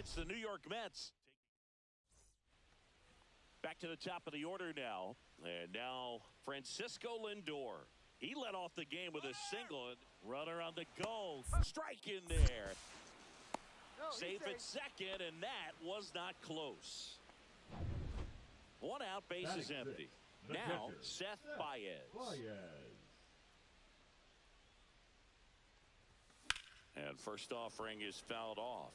It's the New York Mets. Back to the top of the order now. And now Francisco Lindor. He led off the game with a single. Runner on the go. Strike in there. Safe at second, and that was not close. One out, base is empty. Now, Seth Baez. And first offering is fouled off.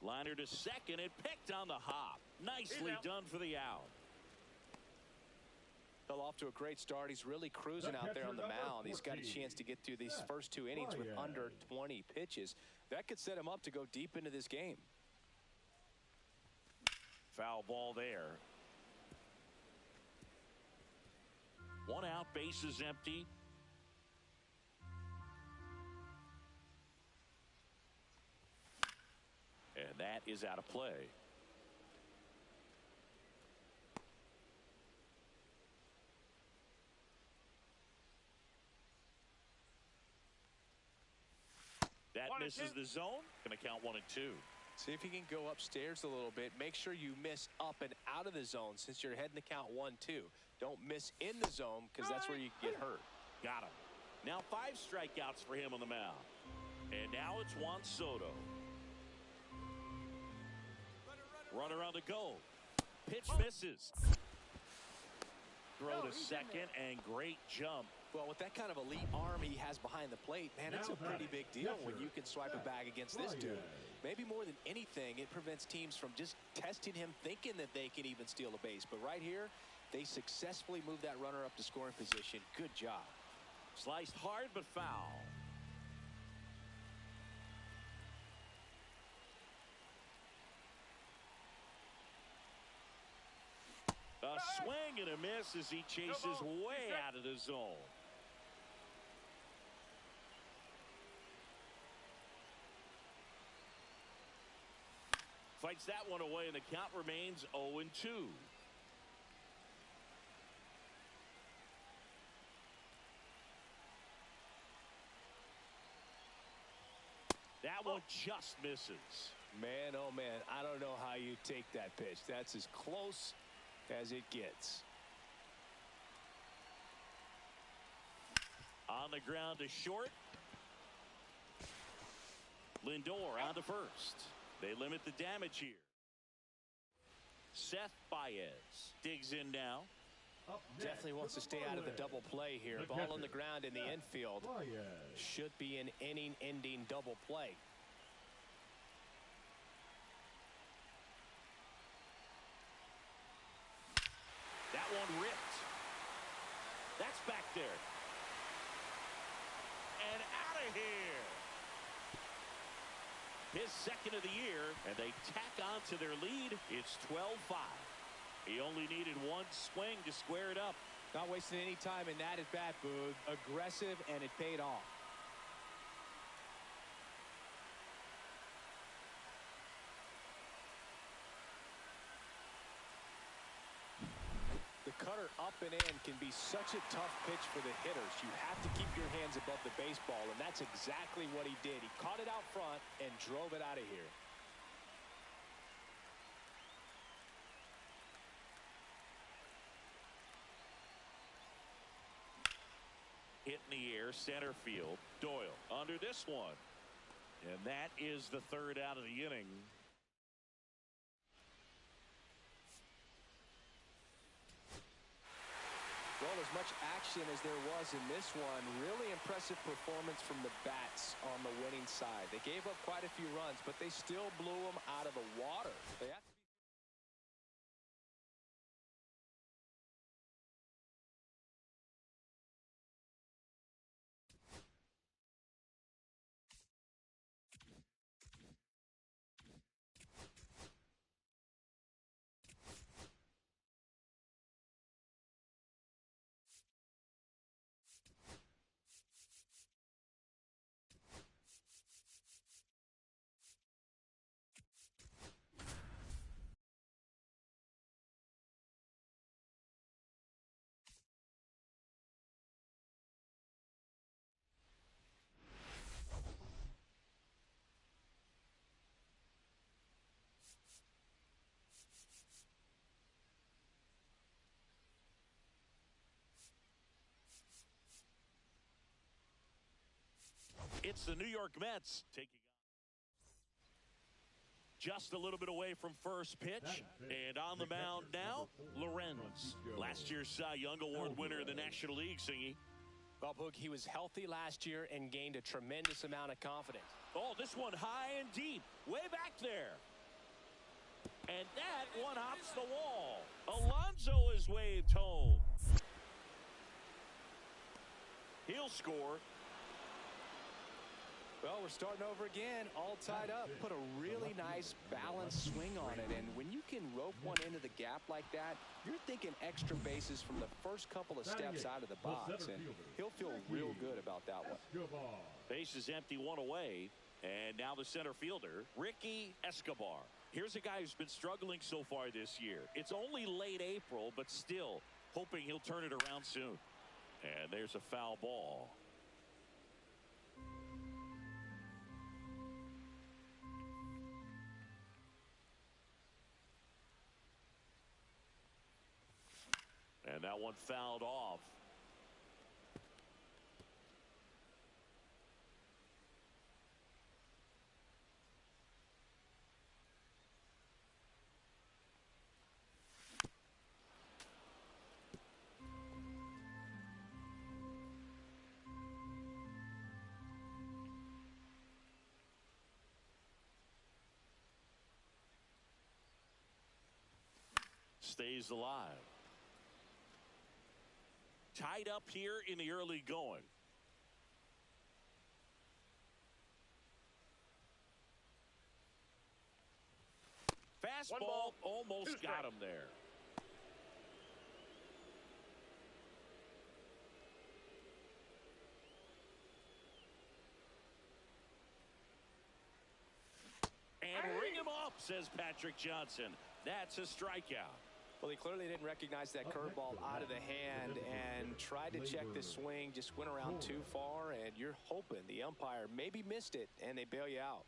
Liner to second and picked on the hop. Nicely done for the out. Fell off to a great start. He's really cruising out there on the mound. He's got a chance to get through these first 2 innings with under 20 pitches. That could set him up to go deep into this game. Foul ball there. One out, base is empty. And that is out of play. That misses the zone. Going to count 1 and 2. See if you can go upstairs a little bit. Make sure you miss up and out of the zone since you're heading to count 1-2. Don't miss in the zone because that's where you get hurt. Got him. Now 5 strikeouts for him on the mound. And now it's Juan Soto. Runner on the go. Pitch misses. Throw to second and great jump. Well, with that kind of elite arm he has behind the plate, man, it's a pretty big deal when you can swipe a bag against this dude. Maybe more than anything, it prevents teams from just testing him, thinking that they can even steal a base. But right here, they successfully moved that runner up to scoring position. Good job. Sliced hard but foul. A swing and a miss as he chases way out of the zone. Fights that one away, and the count remains 0-2. That one just misses. Man, oh man, I don't know how you take that pitch. That's as close as it gets. On the ground to short. Lindor on to first. They limit the damage here. Seth Baez digs in now. Definitely wants to stay out of the double play here. Ball on the ground in the infield. Should be an inning-ending double play. That one ripped. That's back there. And out of here. His second of the year, and they tack on to their lead. It's 12-5. He only needed one swing to square it up. Not wasting any time in that at bat, Boog. Aggressive, and it paid off. The cutter up and in can be such a tough pitch for the hitters. You have to keep your hands above the baseball, and that's exactly what he did. He caught it out front and drove it out of here. Hit in the air, center field. Doyle under this one. And that is the third out of the inning. Well, as much action as there was in this one, really impressive performance from the bats on the winning side. They gave up quite a few runs, but they still blew them out of the water. They have to be It's the New York Mets taking just a little bit away from first pitch. And on the mound now, Lorenz. Last year's Cy Young Award winner in the National League, Singy. Well, Boog, he was healthy last year and gained a tremendous amount of confidence. Oh, this one high and deep. Way back there. And that one hops the wall. Alonso is waved home. He'll score. Well, we're starting over again, all tied up. Put a really nice balanced swing on it. And when you can rope one into the gap like that, you're thinking extra bases from the first couple of steps out of the box. And he'll feel real good about that one. Base is empty, one away. And now the center fielder, Ricky Escobar. Here's a guy who's been struggling so far this year. It's only late April, but still hoping he'll turn it around soon. And there's a foul ball. And that one fouled off. Stays alive. Tied up here in the early going. Fastball almost got him there. And ring him up, says Patrick Johnson. That's a strikeout. Well, he clearly didn't recognize that curveball out of the hand and tried to check the swing, just went around too far, and you're hoping the umpire maybe missed it and they bail you out.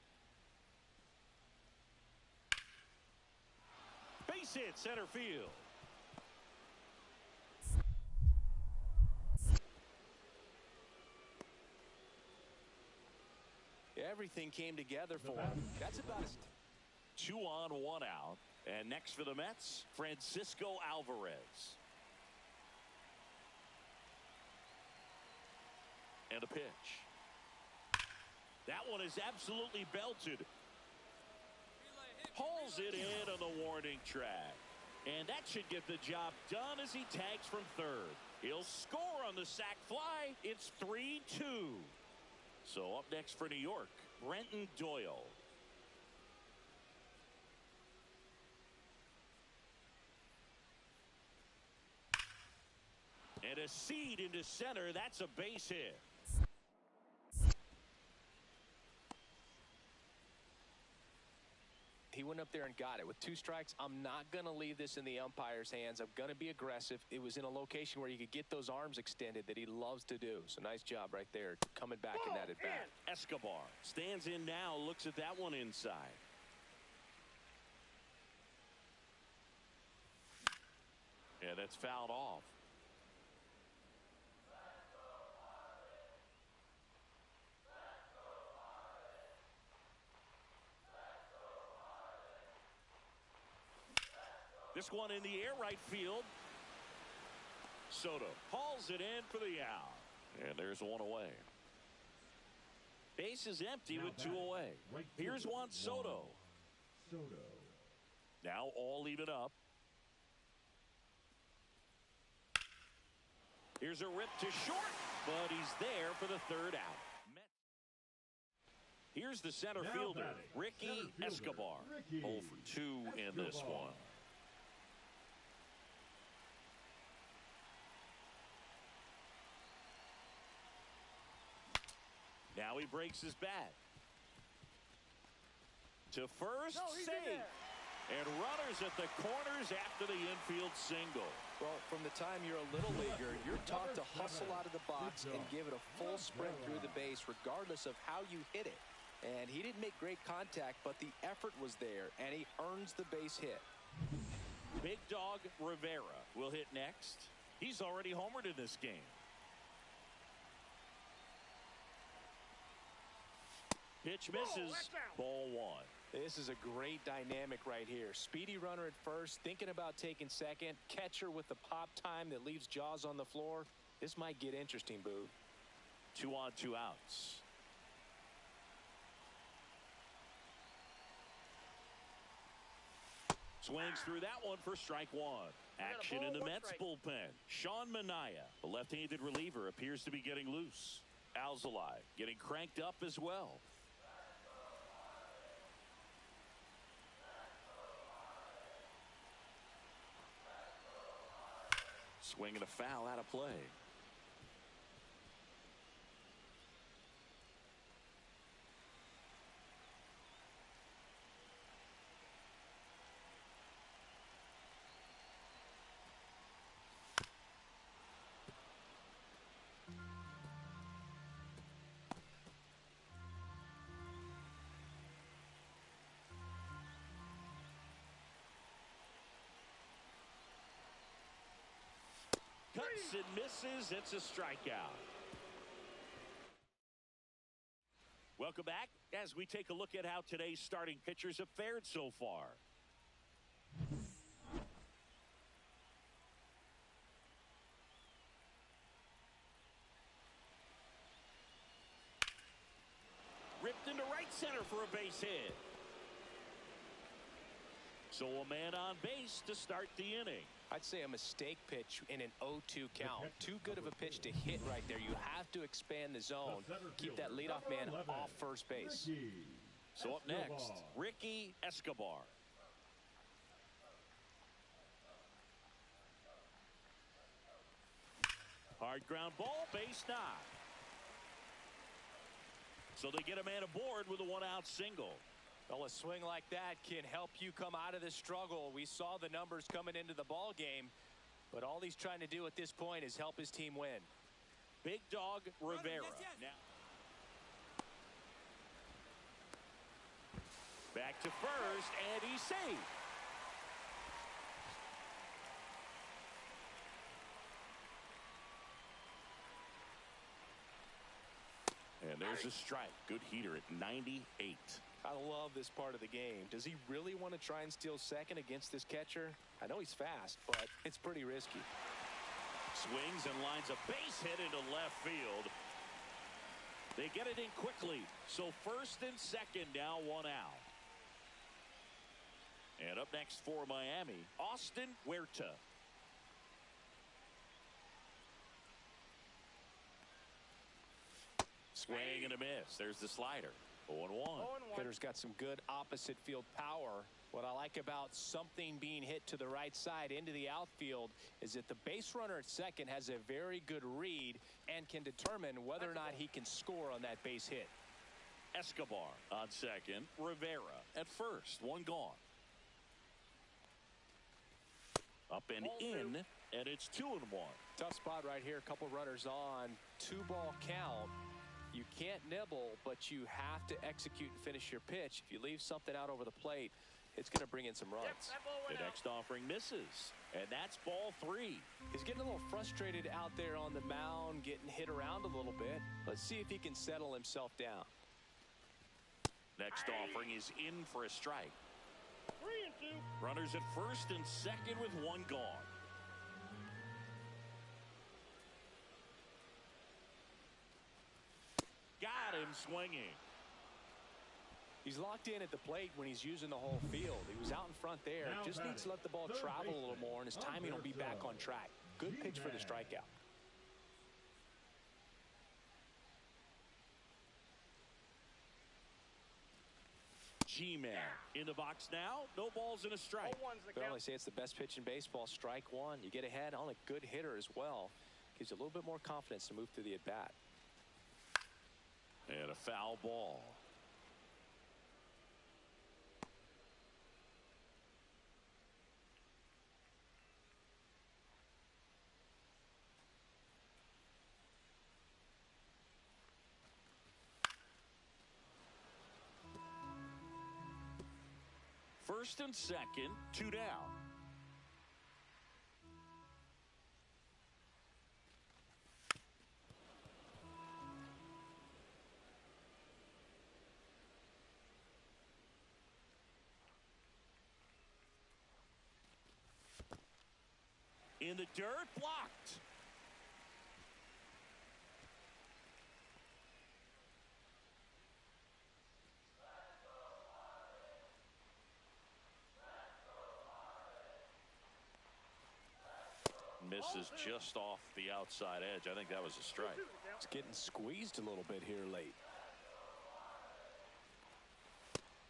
Base hit, center field. Everything came together for him. That's about as 2 on, 1 out. And next for the Mets, Francisco Alvarez. And a pitch. That one is absolutely belted. Hauls it in on the warning track. And that should get the job done as he tags from third. He'll score on the sac fly. It's 3-2. So up next for New York, Brenton Doyle. And a seed into center. That's a base hit. He went up there and got it. With 2 strikes, I'm not going to leave this in the umpire's hands. I'm going to be aggressive. It was in a location where you could get those arms extended that he loves to do. So nice job right there coming back in that at-bat. Escobar stands in now, looks at that one inside. And that's fouled off. This one in the air, right field. Soto hauls it in for the out. And there's one away. Base is empty with 2 away. Here's Juan Soto. Now all even up. Here's a rip to short, but he's there for the 3rd out. Here's the center fielder, Ricky Escobar. 0 for 2 in this one. Now he breaks his bat. To first, safe. And runners at the corners after the infield single. Well, from the time you're a little leaguer, you're taught to hustle out of the box and give it a full sprint through the base regardless of how you hit it. And he didn't make great contact, but the effort was there, and he earns the base hit. Big Dog Rivera will hit next. He's already homered in this game. Pitch misses. Ball one. This is a great dynamic right here. Speedy runner at first, thinking about taking second. Catcher with the pop time that leaves Jaws on the floor. This might get interesting, Boog. 2 on, 2 outs. Swings through that one for strike one. Action in the Mets bullpen. Sean Manaea, the left-handed reliever, appears to be getting loose. Alzolay getting cranked up as well. Swing and a foul out of play. Cuts and misses. It's a strikeout. Welcome back as we take a look at how today's starting pitchers have fared so far. Ripped into right center for a base hit. So a man on base to start the inning. I'd say a mistake pitch in an 0-2 count. Too good of a pitch to hit right there. You have to expand the zone. Keep that leadoff man off first base. So up next, Ricky Escobar. Hard ground ball, base knock. So they get a man aboard with a 1-out single. Well, a swing like that can help you come out of this struggle. We saw the numbers coming into the ball game, but all he's trying to do at this point is help his team win. Big Dog Rivera. Now back to first, and he's safe. And there's a strike. Good heater at 98. I love this part of the game. Does he really want to try and steal second against this catcher? I know he's fast, but it's pretty risky. Swings and lines a base hit into left field. They get it in quickly. So first and second, now 1 out. And up next for Miami, Austin Huerta. Swing and a miss. There's the slider. 0-1. Hitter's got some good opposite field power. What I like about something being hit to the right side into the outfield is that the base runner at second has a very good read and can determine whether or not he can score on that base hit. Escobar on second. Rivera at first. 1 gone. Up and in, and it's 2-1. Tough spot right here. A couple runners on. 2-ball count. You can't nibble, but you have to execute and finish your pitch. If you leave something out over the plate, it's going to bring in some runs. The next offering misses, and that's ball 3. He's getting a little frustrated out there on the mound, getting hit around a little bit. Let's see if he can settle himself down. Next offering is in for a strike. 3-2. Runners at first and second with 1 gone. Got him swinging. He's locked in at the plate when he's using the whole field. He was out in front there. Just needs to let the ball travel a little more, and his timing will be back on track. Good pitch for the strikeout. G-Man in the box now. No balls and a strike. Well, I say it's the best pitch in baseball. Strike one. You get ahead on a good hitter as well. Gives you a little bit more confidence to move through the at-bat. And a foul ball. First and second, 2 down. in the dirt, blocked. Misses just off the outside edge. I think that was a strike. It's getting squeezed a little bit here late.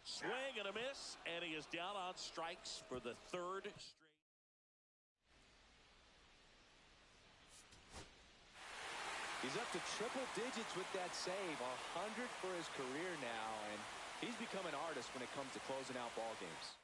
Swing and a miss, and he is down on strikes for the third straight. He's up to triple digits with that save, 100 for his career now, and he's become an artist when it comes to closing out ball games.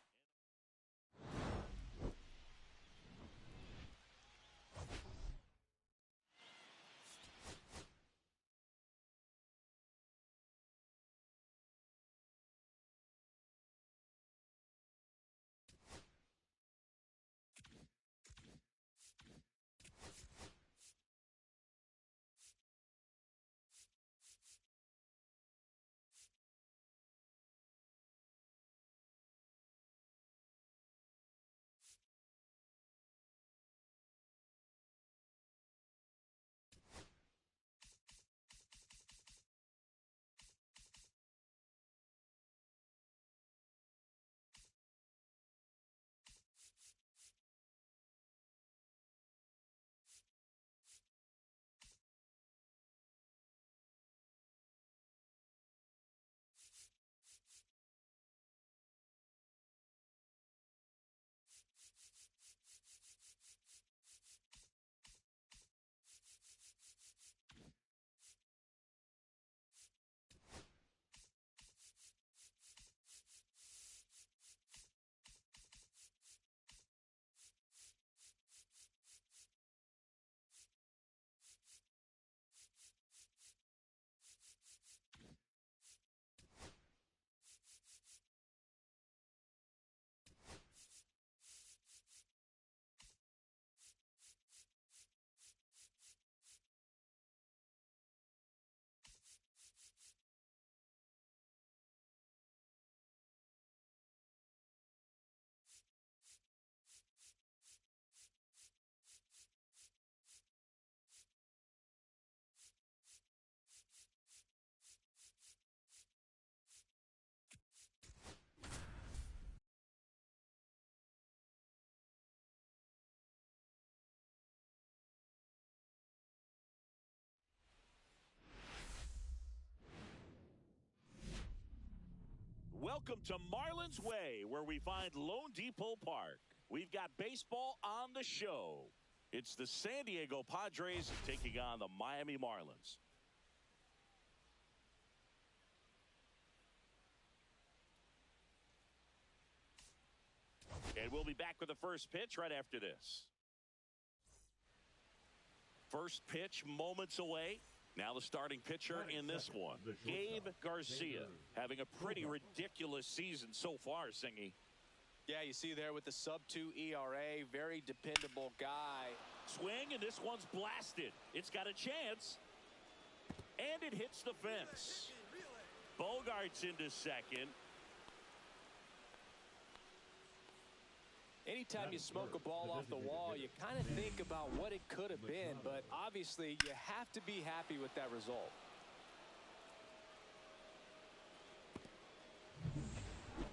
Welcome to Marlins Way, where we find Lone Depot Park. We've got baseball on the show. It's the San Diego Padres taking on the Miami Marlins. And we'll be back with the first pitch right after this. First pitch moments away. Now the starting pitcher in this one, Gabe Garcia, having a pretty ridiculous season so far, Singy. Yeah, you see there with the sub-2 ERA, very dependable guy. Swing, and this one's blasted. It's got a chance, and it hits the fence. Bogart's into second. Anytime you smoke a ball off the wall, you kind of think about what it could have been, but obviously you have to be happy with that result.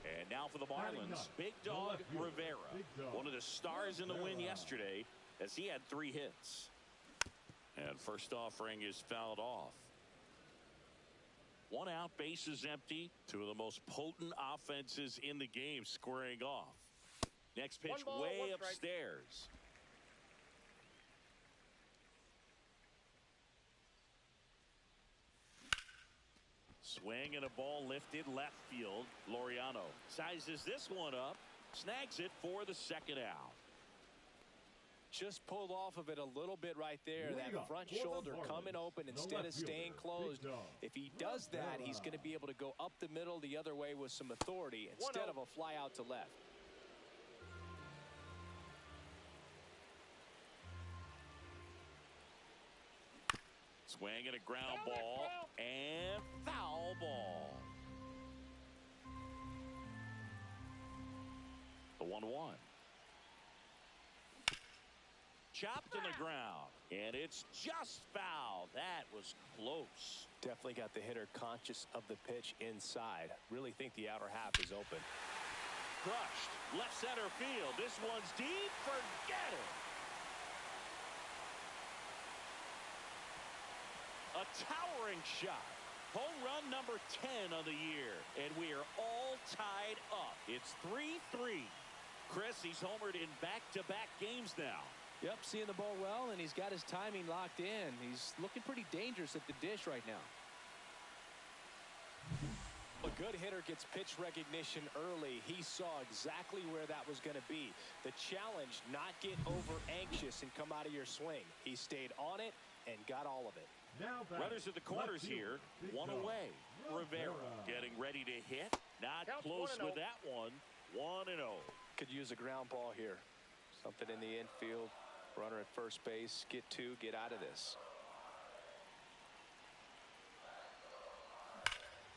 And now for the Marlins, Big Dog Rivera, one of the stars in the win yesterday, as he had 3 hits. And first offering is fouled off. 1 out, bases empty. 2 of the most potent offenses in the game squaring off. Next pitch way upstairs. Swing and a ball lifted left field. Laureano sizes this one up, snags it for the second out. Just pulled off of it a little bit right there. That front shoulder coming open instead of staying closed. If he does that, he's going to be able to go up the middle the other way with some authority instead of a fly out to left. Swing and a ground ball and foul ball. The 1-1. chopped in the ground. And it's just foul. That was close. Definitely got the hitter conscious of the pitch inside. Really think the outer half is open. Crushed. Left center field. This one's deep. Forget it. A towering shot. Home run number 10 on the year. And we are all tied up. It's 3-3. Chris, he's homered in back-to-back games now. Yep, seeing the ball well, and he's got his timing locked in. He's looking pretty dangerous at the dish right now. A good hitter gets pitch recognition early. He saw exactly where that was going to be. The challenge, not get over anxious and come out of your swing. He stayed on it and got all of it. Runners at the corners here. One away. Rivera getting ready to hit. Not close with that one. 1-0. Could use a ground ball here. Something in the infield. Runner at first base. Get two. Get out of this.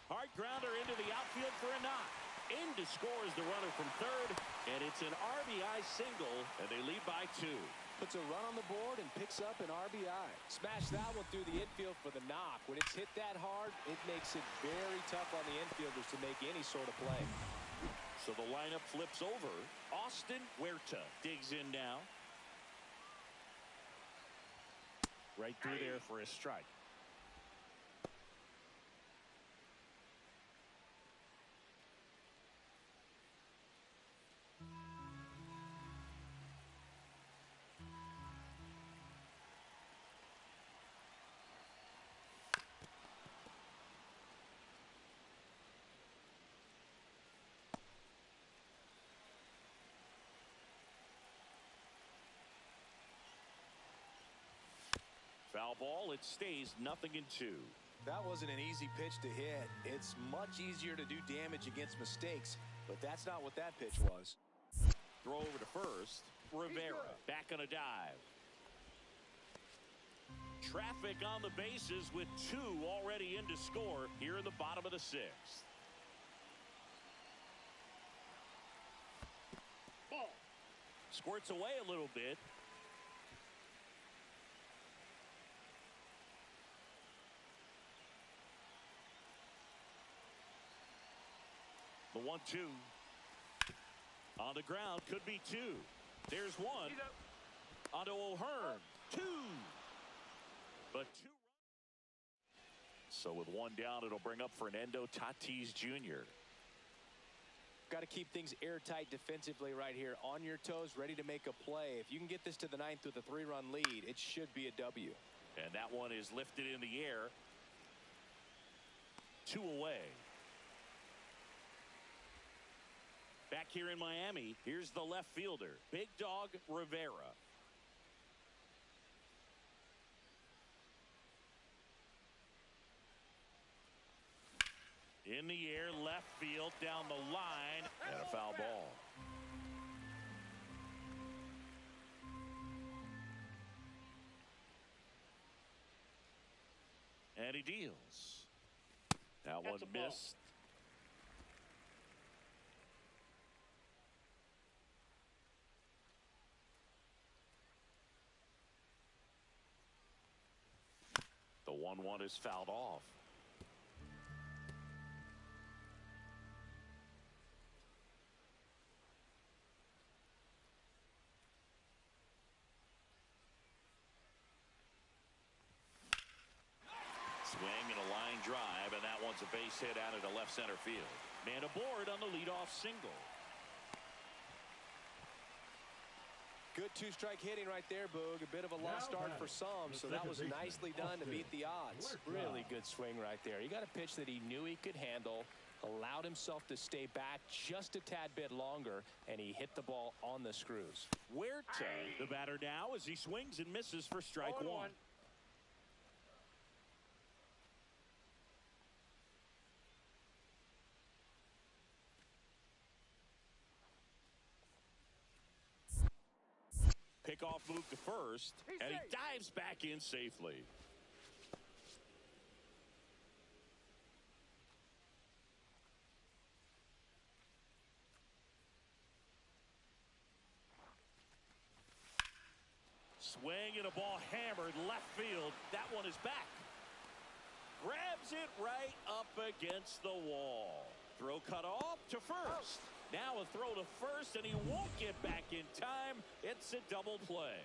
Hard grounder into the outfield for a knock. In to score is the runner from third. And it's an RBI single. And they lead by 2. Puts a run on the board and picks up an RBI. Smash that one through the infield for the knock. When it's hit that hard, it makes it very tough on the infielders to make any sort of play. So the lineup flips over. Austin Huerta digs in now. Right through there for a strike. Foul ball. It stays 0-2. That wasn't an easy pitch to hit. It's much easier to do damage against mistakes, but that's not what that pitch was. Throw over to first. Rivera back on a dive. Traffic on the bases with 2 already in to score here in the bottom of the 6th. Ball. Squirts away a little bit. The 1-2 on the ground could be 2. There's 1 onto O'Hearn. 2, but 2. So with 1 down, it'll bring up Fernando Tatis Jr. Got to keep things airtight defensively right here. On your toes, ready to make a play. If you can get this to the 9th with a 3-run lead, it should be a W. And that one is lifted in the air. 2 away. Back here in Miami, here's the left fielder, Big Dog Rivera. In the air, left field, down the line, and a foul ball. And he deals. That one missed. The 1-1 is fouled off. Swing and a line drive, and that one's a base hit out into left center field. Man aboard on the leadoff single. Good 2-strike hitting right there, Boog. A bit of a lost start for some, so that was nicely done to beat the odds. Really good swing right there. He got a pitch that he knew he could handle, allowed himself to stay back just a tad bit longer, and he hit the ball on the screws. Huerta, the batter now, as he swings and misses for strike 1. Pickoff move to first, and he dives back in safely. Swinging a ball hammered left field. That one is back. Grabs it right up against the wall. Throw cut off to first. Now a throw to first, and he won't get back in time. It's a double play.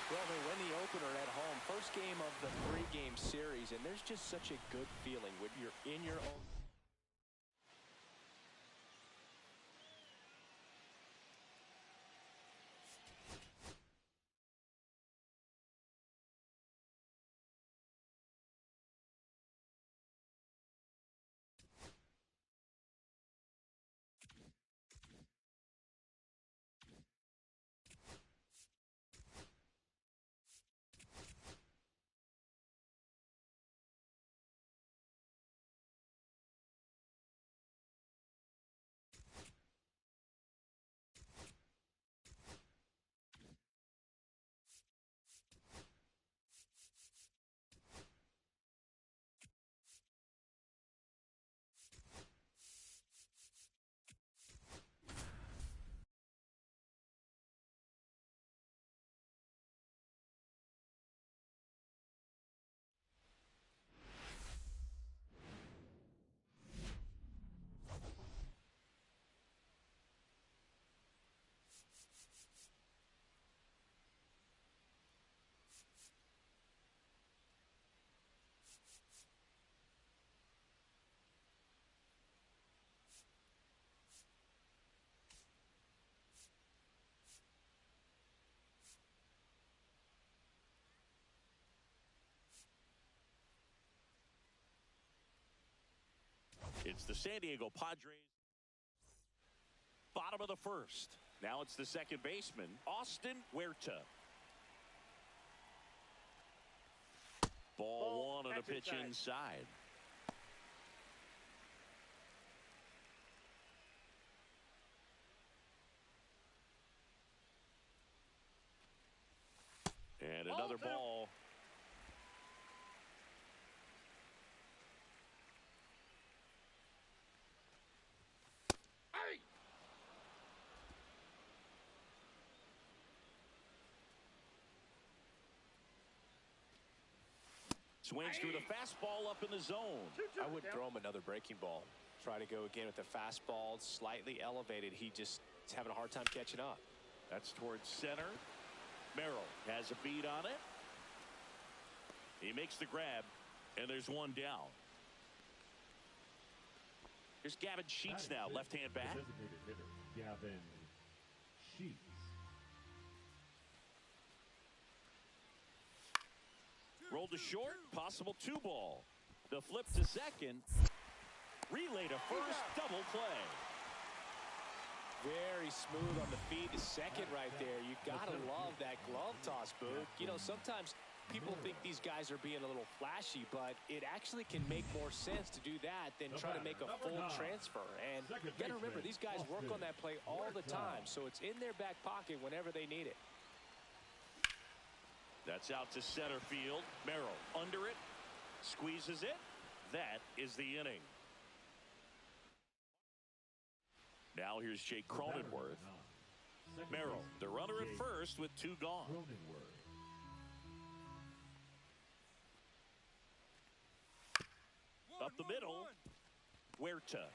Well, they win the opener at home. First game of the 3-game series, and there's just such a good feeling when you're in your own. It's the San Diego Padres. Bottom of the first. Now it's the second baseman, Austin Huerta. Ball one on a pitch inside. And another ball. Swings through the fastball up in the zone. I would throw him another breaking ball. Try to go again with the fastball slightly elevated. He just is having a hard time catching up. That's towards center. Merrill has a beat on it. He makes the grab, and there's one down. Here's Gavin Sheets now, left-hand bat. Gavin Sheets. Rolled to short, possible 2-ball. The flip to second. Relay to first, double play. Very smooth on the feed to second right there. You gotta love that glove toss, Boog. You know, sometimes people think these guys are being a little flashy, but it actually can make more sense to do that than try to make a full transfer. And you gotta remember, these guys work on that play all the time, so it's in their back pocket whenever they need it. That's out to center field. Merrill under it. Squeezes it. That is the inning. Now here's Jake Cronenworth. Merrill, the runner at first with 2 gone. Up the middle. Huerta.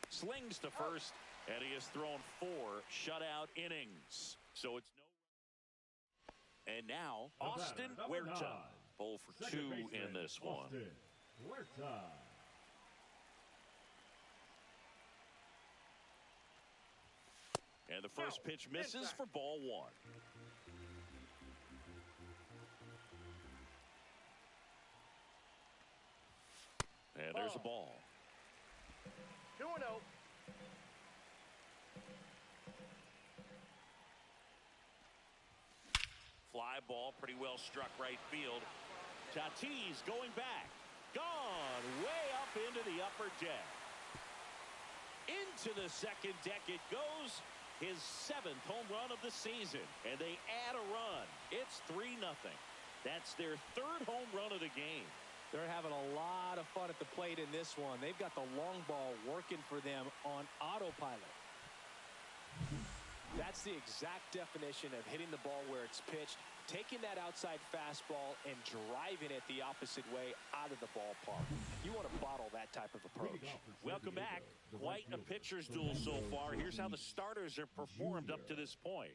Slings to first, and he has thrown 4 shutout innings. So it's no. And now, Austin Huerta. 0 for 2 in this one. And the first pitch misses for ball 1. And there's a ball. 2-0. Fly ball, pretty well struck right field. Tatis going back. Gone way up into the upper deck. Into the second deck it goes. His 7th home run of the season. And they add a run. It's 3-0. That's their 3rd home run of the game. They're having a lot of fun at the plate in this one. They've got the long ball working for them on autopilot. That's the exact definition of hitting the ball where it's pitched, taking that outside fastball and driving it the opposite way out of the ballpark. You want to bottle that type of approach. Welcome back. Quite a pitcher's duel so far. Here's how the starters have performed up to this point.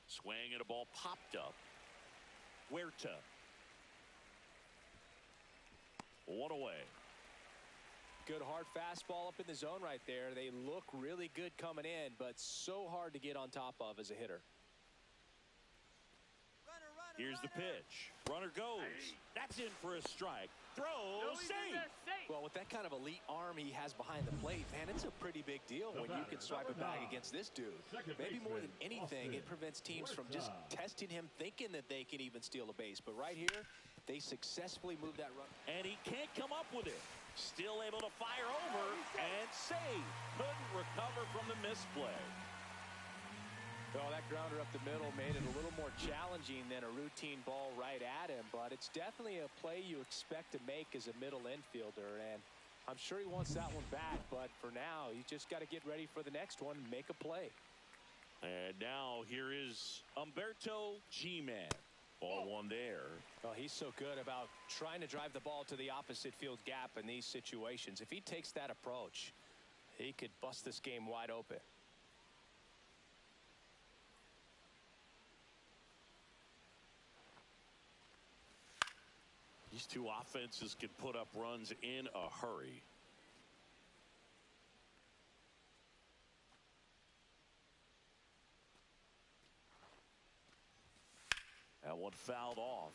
Swing and a ball popped up. Huerta. One away. Good hard fastball up in the zone right there. They look really good coming in, but so hard to get on top of as a hitter. Here's the pitch. Runner goes. That's in for a strike. Throw, safe. Well, with that kind of elite arm he has behind the plate, man, it's a pretty big deal when you can swipe a bag against this dude. Maybe more than anything, it prevents teams from just testing him, thinking that they can even steal a base. But right here, they successfully moved that run. And he can't come up with it. Still able to fire over and save. Couldn't recover from the misplay. Well, that grounder up the middle made it a little more challenging than a routine ball right at him, but it's definitely a play you expect to make as a middle infielder, and I'm sure he wants that one back, but for now, you just got to get ready for the next one and make a play. And now here is Humberto G-Man. Ball one there. Well, he's so good about trying to drive the ball to the opposite field gap in these situations. If he takes that approach, he could bust this game wide open. These two offenses can put up runs in a hurry. That one fouled off.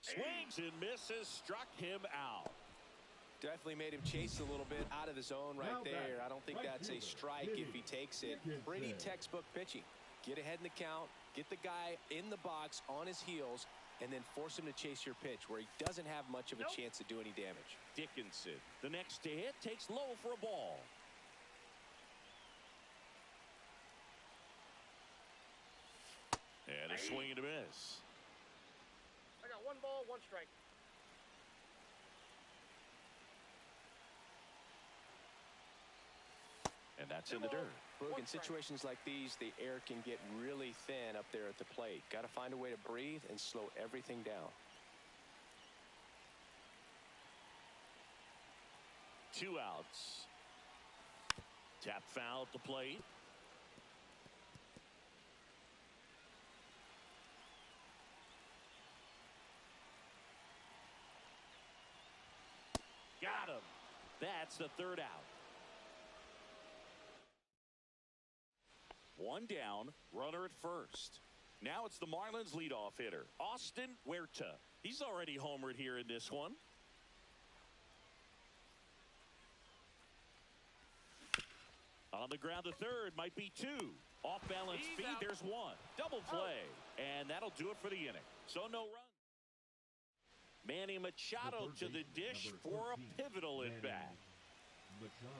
Swings and misses, struck him out. Definitely made him chase a little bit out of the zone right there. I don't think that's a strike if he takes it. Pretty textbook pitching. Get ahead in the count, get the guy in the box on his heels, and then force him to chase your pitch where he doesn't have much of a chance to do any damage. Dickinson, the next to hit, takes low for a ball. And a swing and a miss. I got one ball, one strike. And that's in the dirt. Look, in situations like these, the air can get really thin up there at the plate. Got to find a way to breathe and slow everything down. 2 outs. Tap foul at the plate. Got him. That's the 3rd out. 1 down, runner at first. Now it's the Marlins leadoff hitter, Austin Huerta. He's already homered here in this one. On the ground, the 3rd might be 2. Off balance feed, there's 1. Double play. And that'll do it for the inning. So no run. Manny Machado to the dish for a pivotal at bat. Machado.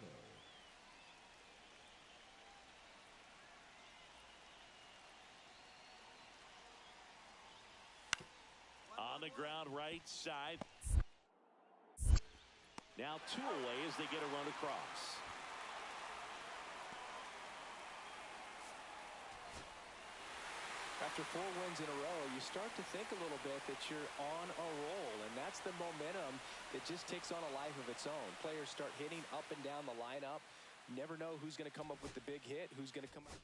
On the ground, right side. Now 2 away as they get a run across. After 4 wins in a row, you start to think a little bit that you're on a roll, and that's the momentum that just takes on a life of its own. Players start hitting up and down the lineup. You never know who's going to come up with the big hit, who's going to come up.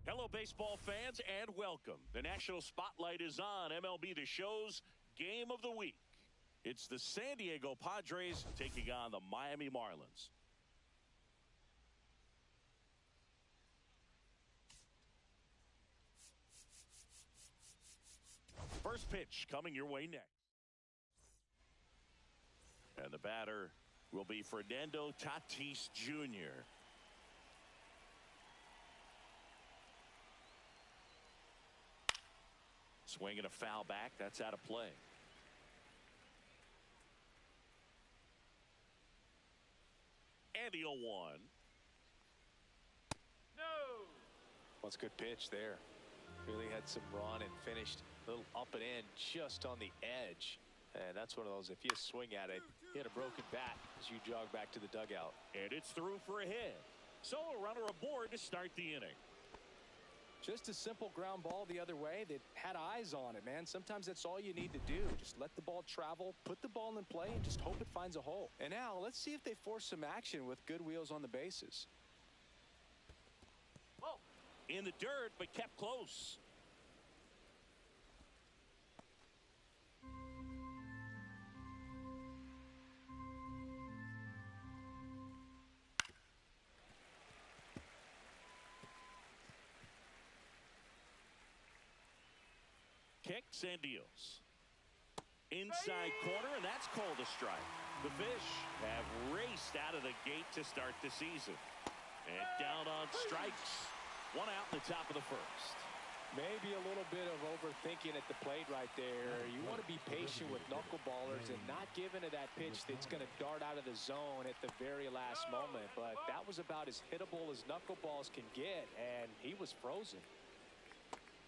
Hello, baseball fans, and welcome. The national spotlight is on MLB The Show's Game of the Week. It's the San Diego Padres taking on the Miami Marlins. First pitch coming your way next. And the batter will be Fernando Tatis Jr. Swinging a foul back. That's out of play. And the 0-1. No. Well, it's a good pitch there. Really had some run and finished a little up and in just on the edge. And that's one of those, if you swing at it, you hit a broken bat as you jog back to the dugout. And it's through for a hit. So a runner aboard to start the inning. Just a simple ground ball the other way that had eyes on it, man. Sometimes that's all you need to do. Just let the ball travel, put the ball in play, and just hope it finds a hole. And now let's see if they force some action with good wheels on the bases. Oh. In the dirt, but kept close. Kicks and deals. Inside corner, and that's called a strike. The Fish have raced out of the gate to start the season. And down on strikes. One out in the top of the first. Maybe a little bit of overthinking at the plate right there. You want to be patient with knuckleballers and not giving to that pitch that's going to dart out of the zone at the very last moment. But that was about as hittable as knuckleballs can get, and he was frozen.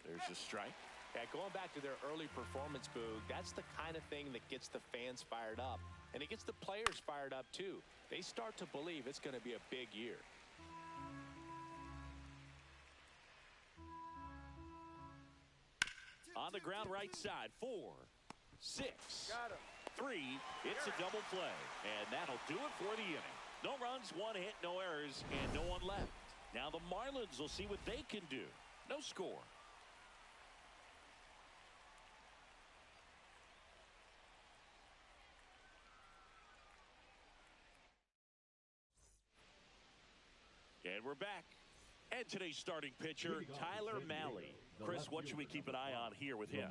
There's a strike. Yeah, going back to their early performance, Boog, that's the kind of thing that gets the fans fired up. And it gets the players fired up, too. They start to believe it's going to be a big year. On the ground right side, 4, 6, Got him. 3. It's a double play. And that'll do it for the inning. No runs, 1 hit, no errors, and no one left. Now the Marlins will see what they can do. No score. And we're back. And today's starting pitcher, Tyler Mahle. Chris, what should we keep an eye on here with him?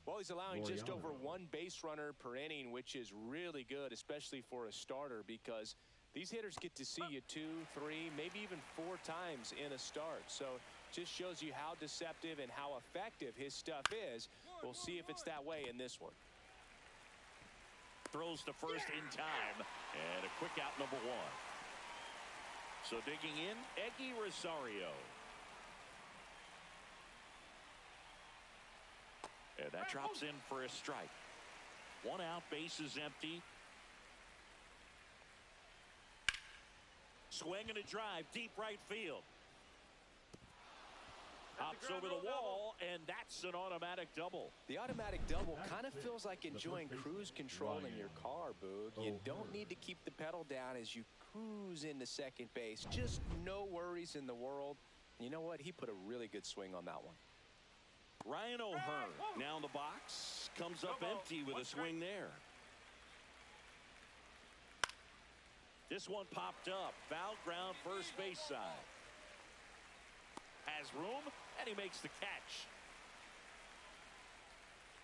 Well, he's allowing just over 1 base runner per inning, which is really good, especially for a starter, because these hitters get to see you 2, 3, maybe even 4 times in a start. So just shows you how deceptive and how effective his stuff is. We'll see if it's that way in this one. Throws to first in time. And a quick out, number 1. So digging in, Eggy Rosario. And that drops in for a strike. 1 out, base is empty. Swing and a drive, deep right field. Hops over the wall, and that's an automatic double. The automatic double kind of feels like enjoying cruise control in your car, Boog. You don't need to keep the pedal down as you cruise into second base. Just no worries in the world. You know what? He put a really good swing on that one. Ryan O'Hearn now in the box. Comes up empty with a swing there. This one popped up. Foul ground, first base side. Has room, and he makes the catch.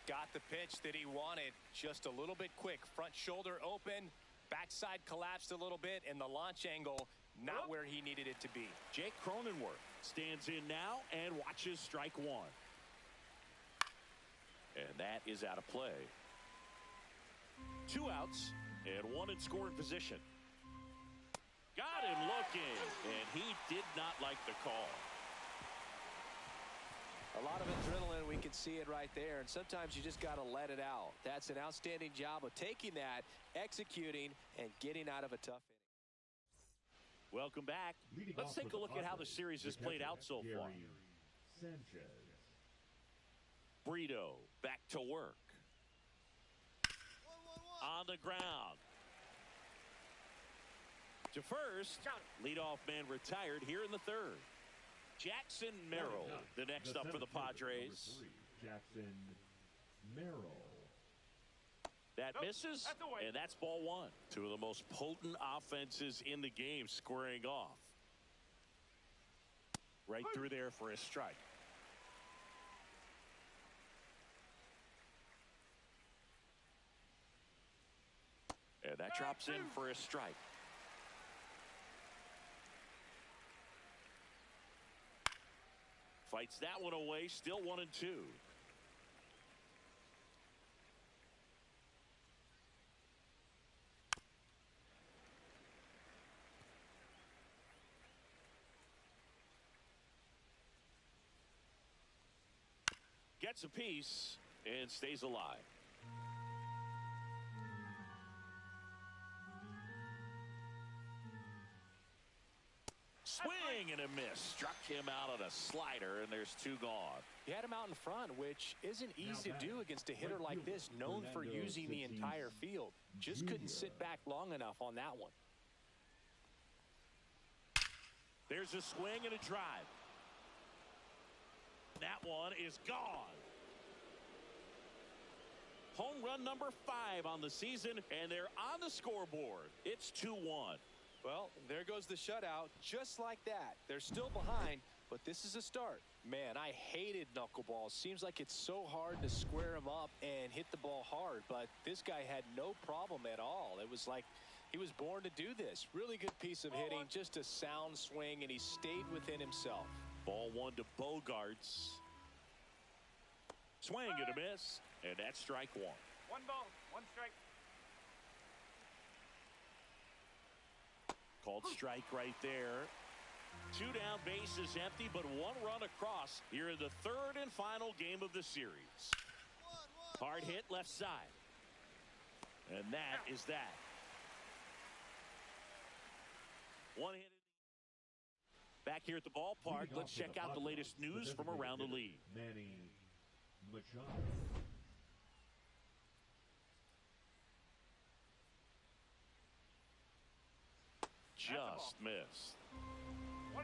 Got the pitch that he wanted. Just a little bit quick. Front shoulder open. Backside collapsed a little bit, and the launch angle not where he needed it to be. Jake Cronenworth stands in now and watches strike 1. And that is out of play. 2 outs and 1 in scoring position. Got him looking, and he did not like the call. A lot of adrenaline, we can see it right there, and sometimes you just got to let it out. That's an outstanding job of taking that, executing, and getting out of a tough inning. Welcome back. Let's take a look at how the series has played out so far. Brito back to work. On the ground. To first, leadoff man retired here in the 3rd. Jackson Merrill, the next up for the Padres. Jackson Merrill. That misses, That's away. and that's ball one. Two of the most potent offenses in the game squaring off. Right through there for a strike. And that drops in for a strike. Fights that one away, still 1-2. Gets a piece and stays alive. Swing and a miss. Struck him out on a slider, and there's two gone. He had him out in front, which isn't easy to do against a hitter like this, known for using the entire field. Just couldn't sit back long enough on that one. There's a swing and a drive. That one is gone. Home run number 5 on the season, and they're on the scoreboard. It's 2-1. Well, there goes the shutout, just like that. They're still behind, but this is a start. Man, I hated knuckleballs. Seems like it's so hard to square him up and hit the ball hard, but this guy had no problem at all. It was like he was born to do this. Really good piece of hitting, just a sound swing, and he stayed within himself. Ball one to Bogarts. Swing and a miss, and that's strike one. One ball, one strike. Called strike right there. 2 down, bases empty, but 1 run across here in the 3rd and final game of the series. Hard hit left side. And that is that. One hit. Back here at the ballpark, let's check out the latest news from around the league. Just missed. 1-0.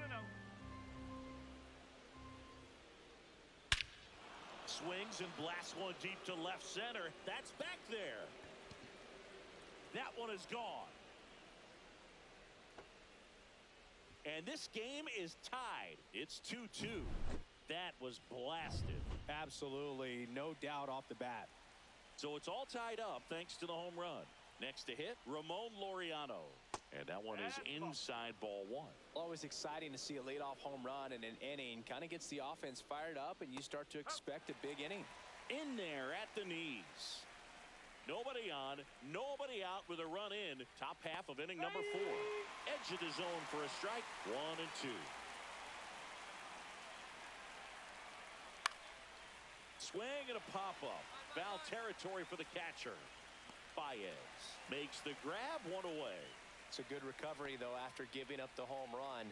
Swings and blasts one deep to left center. That's back there. That one is gone. And this game is tied. It's 2-2. That was blasted. Absolutely, no doubt off the bat. So it's all tied up thanks to the home run. Next to hit, Ramon Laureano. And that one is inside ball one. Always exciting to see a leadoff home run in an inning. Kind of gets the offense fired up, and you start to expect a big inning. In there at the knees. Nobody on, nobody out with a run in. Top half of inning number 4. Edge of the zone for a strike. 1-2. Swing and a pop-up. Foul territory for the catcher. Baez makes the grab, 1 away. It's a good recovery, though, after giving up the home run.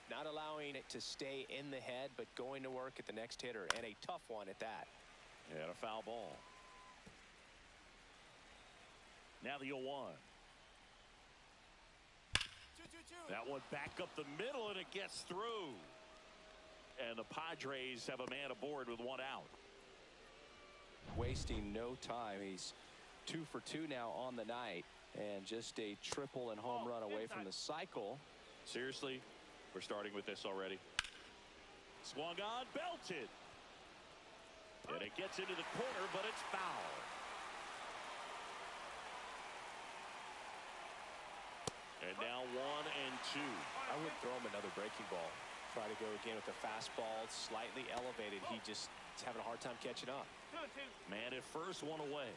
Not allowing it to stay in the head, but going to work at the next hitter, and a tough one at that. And a foul ball. Now the 0-1. That one back up the middle, and it gets through. And the Padres have a man aboard with 1 out. Wasting no time. He's 2 for 2 now on the night, and just a triple and home run away from the cycle. Seriously, we're starting with this already. Swung on, belted. And it gets into the corner, but it's foul. And now 1-2. I would throw him another breaking ball. Try to go again with the fastball, slightly elevated. He just is having a hard time catching up. 2-2. Man at first, 1 away.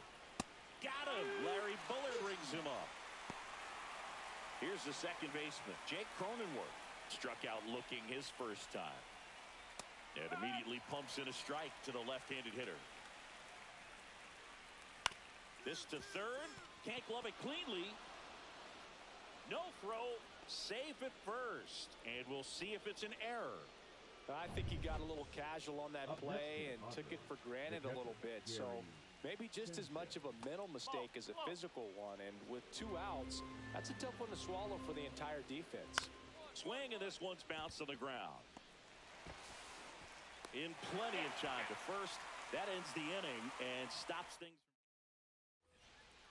Got him. Larry Bullard rings him up. Here's the second baseman, Jake Cronenworth. Struck out looking his first time. And immediately pumps in a strike to the left-handed hitter. This to third. Can't glove it cleanly. No throw. Safe at first. And we'll see if it's an error. I think he got a little casual on that play and took it for granted a little bit. So maybe just as much of a mental mistake as a physical one. And with 2 outs, that's a tough one to swallow for the entire defense. Swing, and this one's bounced on the ground. In plenty of time to first. That ends the inning and stops things.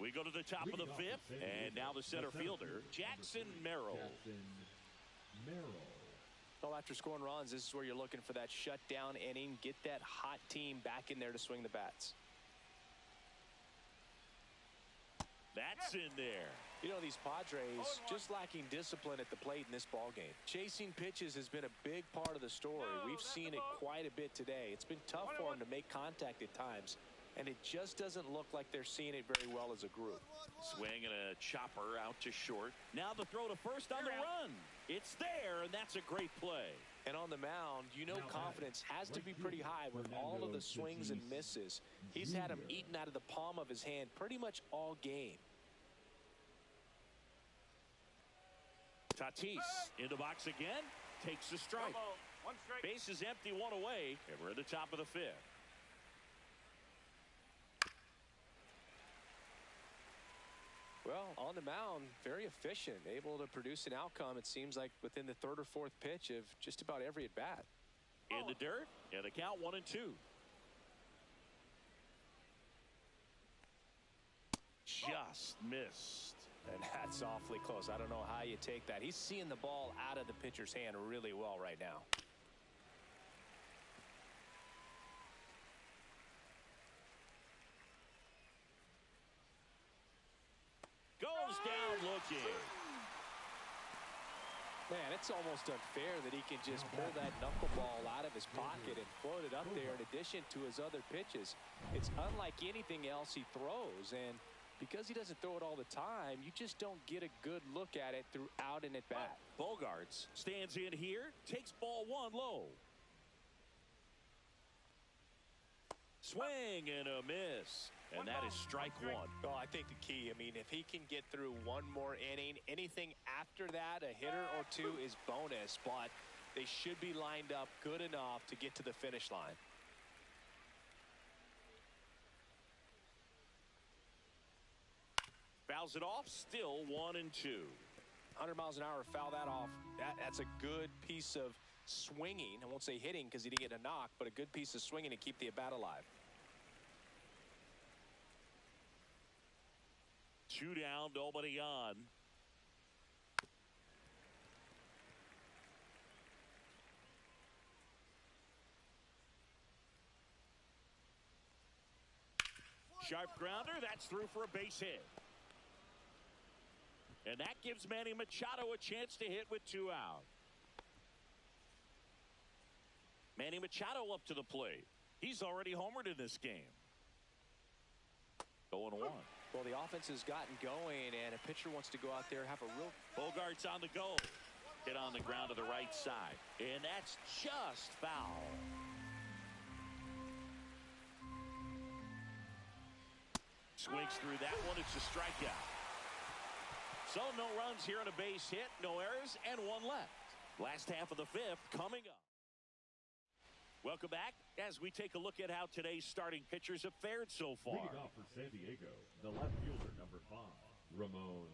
We go to the top of the fifth, and now the center fielder, Jackson Merrill. Well, after scoring runs, this is where you're looking for that shutdown inning. Get that hot team back in there to swing the bats. That's in there. You know, these Padres just lacking discipline at the plate in this ballgame. Chasing pitches has been a big part of the story. We've seen it quite a bit today. It's been tough for them to make contact at times, and it just doesn't look like they're seeing it very well as a group. Swing and a chopper out to short. Now the throw to first on the run. It's there, and that's a great play. And on the mound, you know, confidence has to be pretty high with all of the swings and misses. He's had them eaten out of the palm of his hand pretty much all game. Tatis in the box again, takes the strike. One strike. Base is empty, one away, and we're at the top of the fifth. Well, on the mound, very efficient, able to produce an outcome, it seems like, within the third or fourth pitch of just about every at-bat. In the dirt, and the count 1-2. Just missed. And that's awfully close. I don't know how you take that. He's seeing the ball out of the pitcher's hand really well right now. Goes down looking. Man, it's almost unfair that he can just pull that knuckleball out of his pocket and float it up there in addition to his other pitches. It's unlike anything else he throws, and because he doesn't throw it all the time, you just don't get a good look at it throughout an at-bat. Bogarts stands in here, takes ball one low. Swing and a miss. And that is strike one. Well, I think the key, I mean, if he can get through one more inning, anything after that, a hitter or two is bonus, but they should be lined up good enough to get to the finish line. Fouls it off, still 1-2. 100 miles an hour, foul that off. That's a good piece of swinging. I won't say hitting because he didn't get a knock, but a good piece of swinging to keep the at-bat alive. 2 down, nobody on. Sharp grounder, that's through for a base hit. And that gives Manny Machado a chance to hit with 2 out. Manny Machado up to the plate. He's already homered in this game. 0-1. Well, the offense has gotten going, and a pitcher wants to go out there and have a real... Bogarts on the go. Hit on the ground to the right side. And that's just foul. Swings through that one. It's a strikeout. So no runs here on a base hit, no errors, and 1 left. Last half of the fifth coming up. Welcome back as we take a look at how today's starting pitchers have fared so far. Leading off for San Diego, the left fielder, number 5, Ramon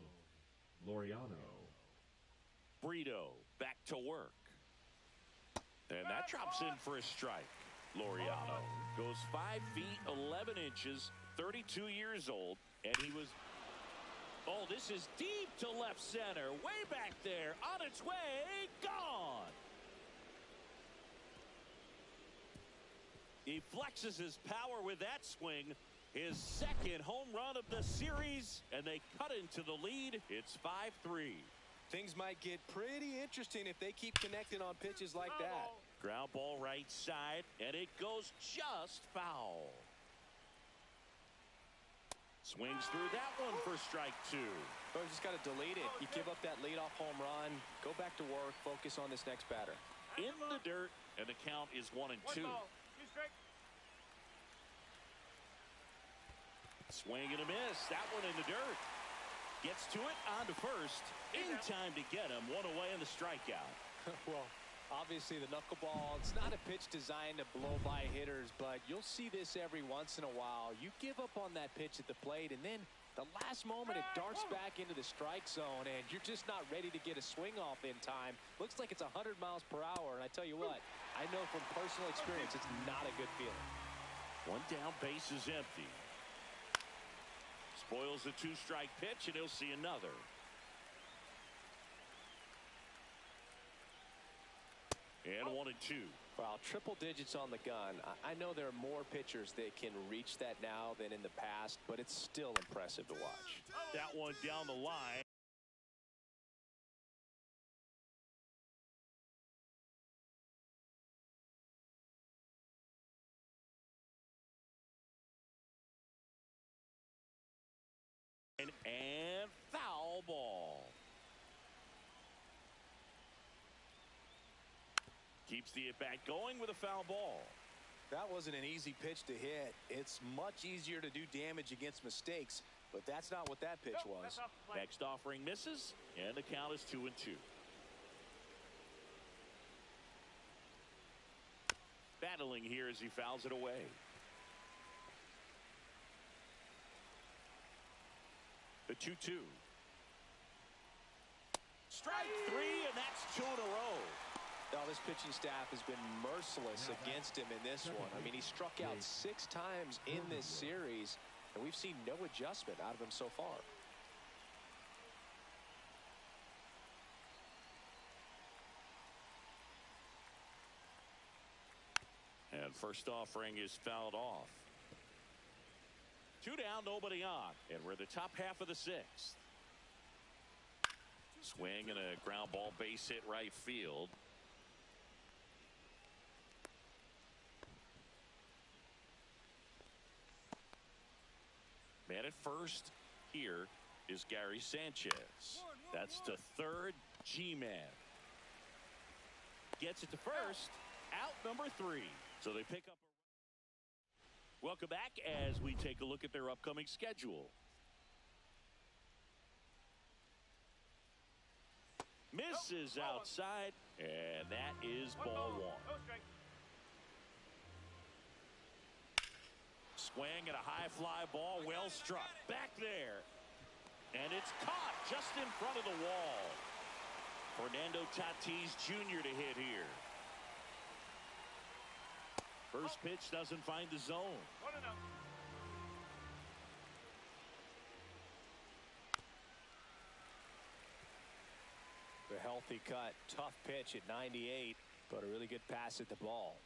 Laureano. Brito back to work. And that drops in for a strike. Laureano goes 5 feet 11 inches, 32 years old, and he was... Oh, this is deep to left center, way back there, on its way, gone. He flexes his power with that swing. His second home run of the series, and they cut into the lead. It's 5-3. Things might get pretty interesting if they keep connecting on pitches like that. Ground ball right side, and it goes just foul. Swings through that one for strike 2. But you just got to delete it. You give up that leadoff home run, go back to work, focus on this next batter. In the dirt, and the count is 1-2. Swing and a miss. That one in the dirt. Gets to it, on to first. In time to get him. 1 away in the strikeout. Well, obviously the knuckleball, it's not a pitch designed to blow by hitters, but you'll see this every once in a while. You give up on that pitch at the plate, and then the last moment it darts back into the strike zone, and you're just not ready to get a swing off in time. Looks like it's 100 miles per hour, and I tell you what, I know from personal experience it's not a good feeling. 1 down, base is empty. Spoils the 2-strike pitch, and he'll see another. And 1-2. Well, triple digits on the gun. I know there are more pitchers that can reach that now than in the past, but it's still impressive to watch. That one down the line. And foul ball. Keeps the at-bat going with a foul ball. That wasn't an easy pitch to hit. It's much easier to do damage against mistakes, but that's not what that pitch was. Next offering misses, and the count is 2-2. Battling here as he fouls it away. The 2-2. Strike 3, and that's 2 in a row. Now, this pitching staff has been merciless against him in this one. I mean, he struck out 6 times in this series, and we've seen no adjustment out of him so far. And first offering is fouled off. 2 down, nobody on, and we're the top half of the 6th. Swing and a ground ball base hit right field. Man at first here is Gary Sanchez. That's the third G-man. Gets it to first. Out number 3. So they pick up. Welcome back as we take a look at their upcoming schedule. Misses outside, and that is ball 1. Swing and a high fly ball, well struck. Back there. And it's caught just in front of the wall. Fernando Tatis Jr. to hit here. First pitch doesn't find the zone. The healthy cut, tough pitch at 98, but a really good pass at the ball.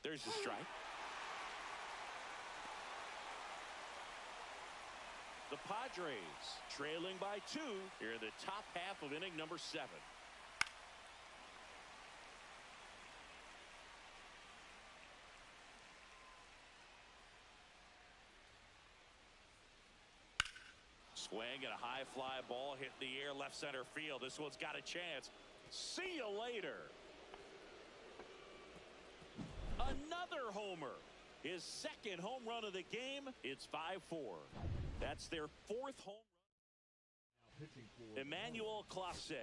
There's the strike. The Padres trailing by 2 here in the top half of inning number 7. Swing and a high fly ball hit in the air left center field. This one's got a chance. See you later. Another homer. His second home run of the game. It's 5-4. That's their 4th home run. Emmanuel Clase.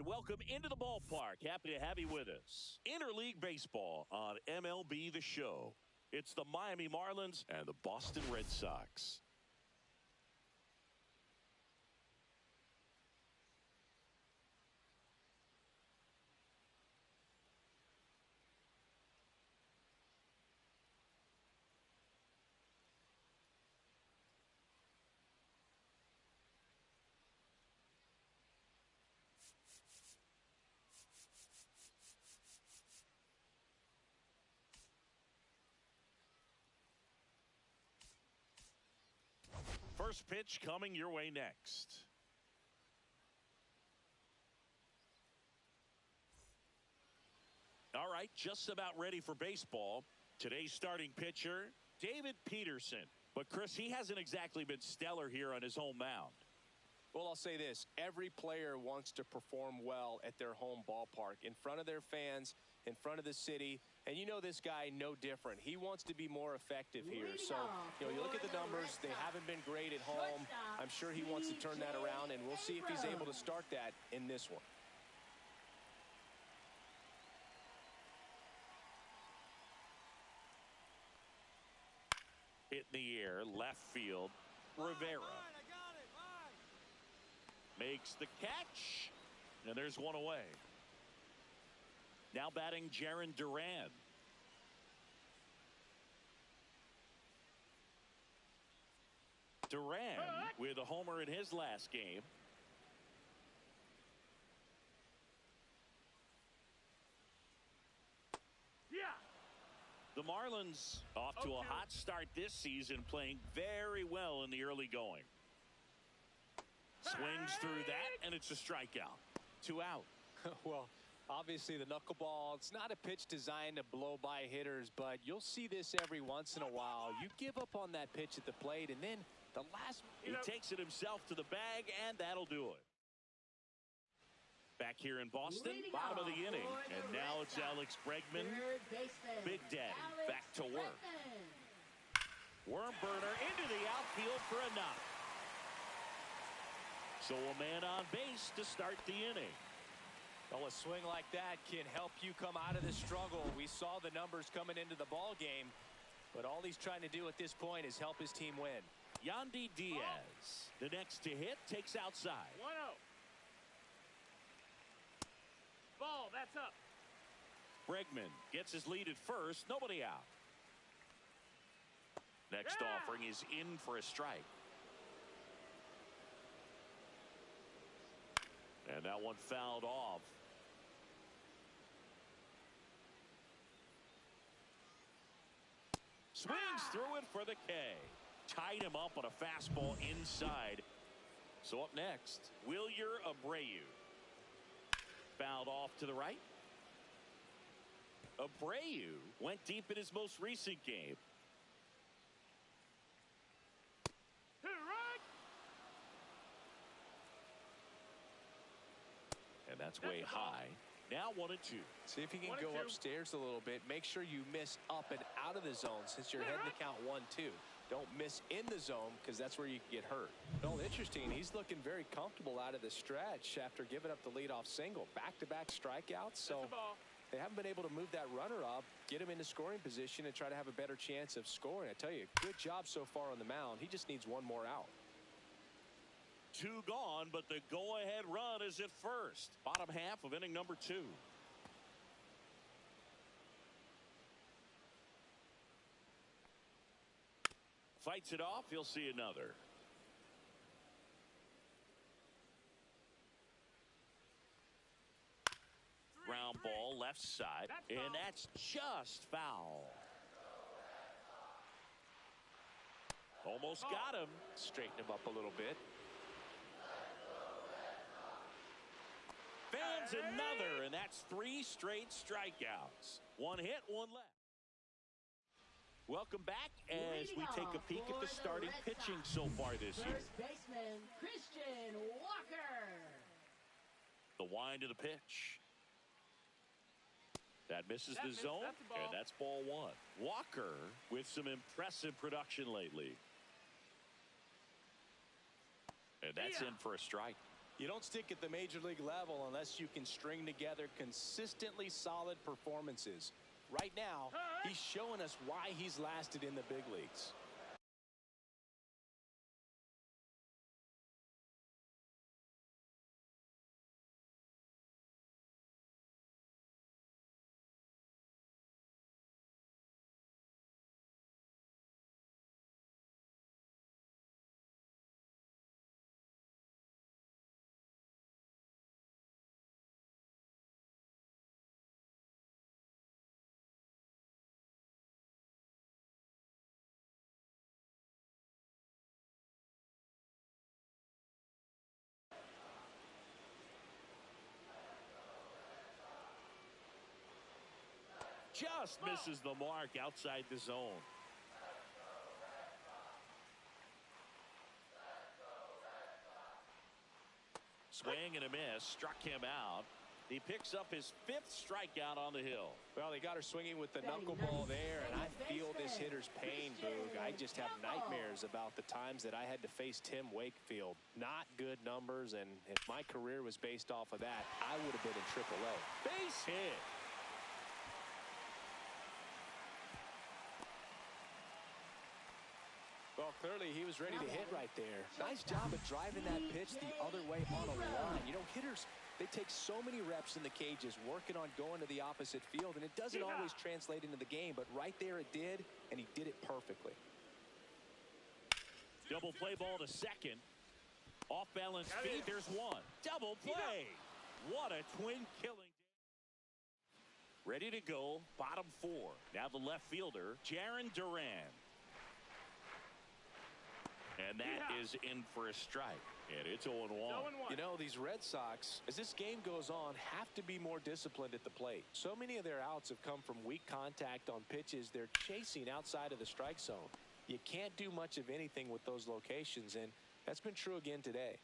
And welcome into the ballpark. Happy to have you with us. Interleague Baseball on MLB The Show. It's the Miami Marlins and the Boston Red Sox. First pitch coming your way next. All right, just about ready for baseball. Today's starting pitcher, David Peterson. But, Chris, he hasn't exactly been stellar here on his home mound. Well, I'll say this. Every player wants to perform well at their home ballpark, in front of their fans, in front of the city. And you know this guy no different. He wants to be more effective here. So, you look at the numbers. They haven't been great at home. I'm sure he wants to turn that around, and we'll see if he's able to start that in this one. Hit in the air, left field, Rivera. Makes the catch, and there's one away. Now batting Jarren Duran. Duran with a homer in his last game. The Marlins off to a hot start this season, playing very well in the early going. Swings through that, and it's a strikeout. 2 out. Well, obviously the knuckleball, it's not a pitch designed to blow by hitters, but you'll see this every once in a while. You give up on that pitch at the plate, and then the last... He takes it himself to the bag, and that'll do it. Back here in Boston, bottom of the inning. And now it's Alex Bregman, Big Daddy, back to work. Worm burner into the outfield for a knock. So a man on base to start the inning. Well, a swing like that can help you come out of the struggle. We saw the numbers coming into the ball game, but all he's trying to do at this point is help his team win. Yandy Diaz, the next to hit, takes outside. 1-0. Ball, that's up. Bregman gets his lead at first, nobody out. Next offering is in for a strike. And that one fouled off. Swings through it for the K. Tied him up on a fastball inside. So up next, Wilyer Abreu. Fouled off to the right. Abreu went deep in his most recent game. And that's way high. Now 1-2. See if you can go upstairs a little bit. Make sure you miss up and out of the zone since you're heading to count 1-2. Don't miss in the zone because that's where you can get hurt. Well, interesting. He's looking very comfortable out of the stretch after giving up the leadoff single. Back-to-back strikeouts. So they haven't been able to move that runner up, get him into scoring position, and try to have a better chance of scoring. I tell you, good job so far on the mound. He just needs one more out. 2 gone, but the go-ahead run is at first. Bottom half of inning number 2. Fights it off. He'll see another. Ground ball left side, and that's just foul. Almost got him. Straighten him up a little bit. Fans another, and that's 3 straight strikeouts. 1 hit, 1 left. Welcome back as we take a peek at the starting pitching so far this year. First baseman, Christian Walker. The wind of the pitch. That misses the zone, and that's ball 1. Walker with some impressive production lately. And that's in for a strike. You don't stick at the major league level unless you can string together consistently solid performances. Right now, he's showing us why he's lasted in the big leagues. Just misses the mark outside the zone. Swing and a miss, struck him out. He picks up his 5th strikeout on the hill. Well, he got her swinging with the knuckleball there, and I feel this hitter's pain, Boog. I just have nightmares about the times that I had to face Tim Wakefield. Not good numbers, and if my career was based off of that, I would have been in AAA. Base hit. Well, clearly he was ready to hit right there. Nice job of driving that pitch the other way on a line. You know, hitters, they take so many reps in the cages working on going to the opposite field, and it doesn't always translate into the game, but right there it did, and he did it perfectly. Double play ball to second. Off balance feed, there's one. Double play. What a twin killing. Ready to go, bottom 4. Now the left fielder, Jarren Duran. And that is in for a strike. And it's 0-1. You know, these Red Sox, as this game goes on, have to be more disciplined at the plate. So many of their outs have come from weak contact on pitches they're chasing outside of the strike zone. You can't do much of anything with those locations, and that's been true again today.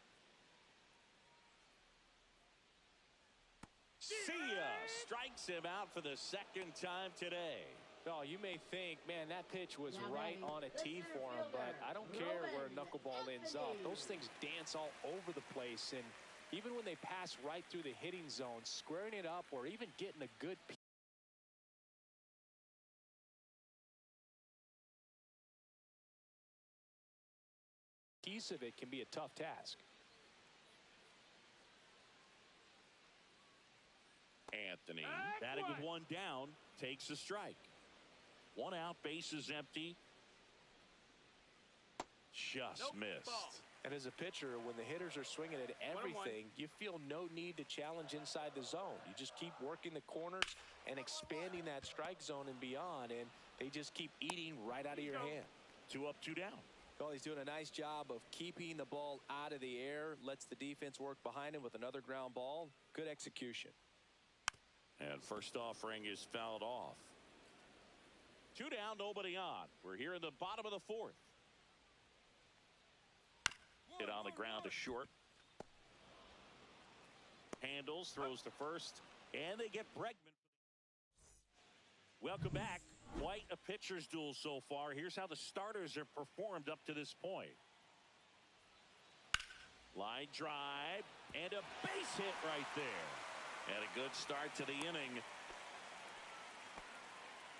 See ya! Strikes him out for the 2nd time today. Oh, you may think, man, that pitch was right on a tee for him, but I don't care where a knuckleball ends up. Those things dance all over the place, and even when they pass right through the hitting zone, squaring it up or even getting a good piece of it can be a tough task. Anthony, batting with 1 down, takes a strike. 1 out, bases empty. Just missed. And as a pitcher, when the hitters are swinging at everything, you feel no need to challenge inside the zone. You just keep working the corners and expanding that strike zone and beyond, and they just keep eating right out of your hand. 2 up, 2 down. Well, he's doing a nice job of keeping the ball out of the air, lets the defense work behind him with another ground ball. Good execution. And first offering is fouled off. 2 down, nobody on. We're here in the bottom of the 4th. Hit on the ground to short. Handles, throws to first, and they get Bregman. Welcome back. Quite a pitcher's duel so far. Here's how the starters have performed up to this point. Line drive, and a base hit right there. And a good start to the inning.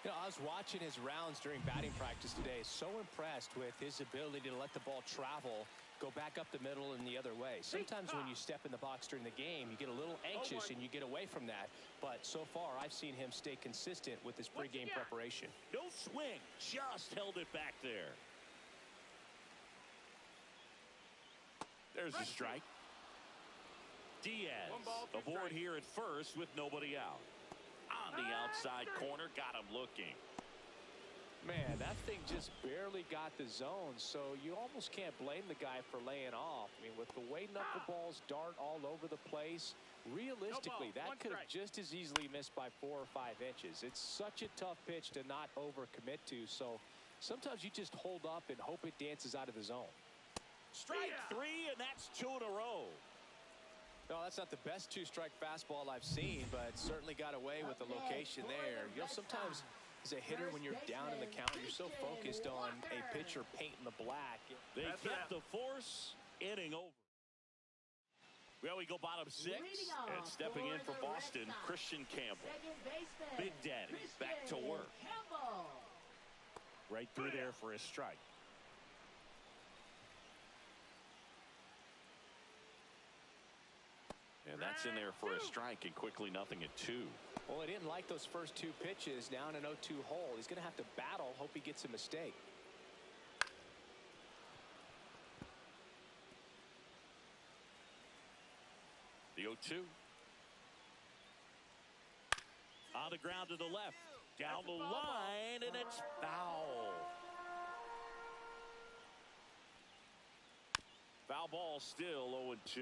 You know, I was watching his rounds during batting practice today. So impressed with his ability to let the ball travel, go back up the middle and the other way. Sometimes when you step in the box during the game, you get a little anxious and you get away from that. But so far, I've seen him stay consistent with his pregame preparation. No swing, just held it back there. There's a strike. Diaz aboard here at first with nobody out. On the outside corner, got him looking. Man, that thing just barely got the zone, so you almost can't blame the guy for laying off. I mean, with the way knuckleballs dart all over the place, realistically, that could have just as easily missed by 4 or 5 inches. It's such a tough pitch to not overcommit to, so sometimes you just hold up and hope it dances out of the zone. Strike 3, and that's 2 in a row. No, that's not the best 2-strike fastball I've seen, but certainly got away with the location there. You know, sometimes as a hitter, when you're down in the count, you're so focused on a pitcher painting the black. They kept the force, inning over. Well, we go bottom 6. And stepping in for Boston, Christian Campbell. Big Daddy back to work. Right through there for a strike. And that's in there for a strike, and quickly nothing at 2. Well, he didn't like those first 2 pitches. Now in an 0-2 hole. He's going to have to battle. Hope he gets a mistake. The 0-2. On the ground to the left. Down the line, and it's foul. Foul ball still 0-2.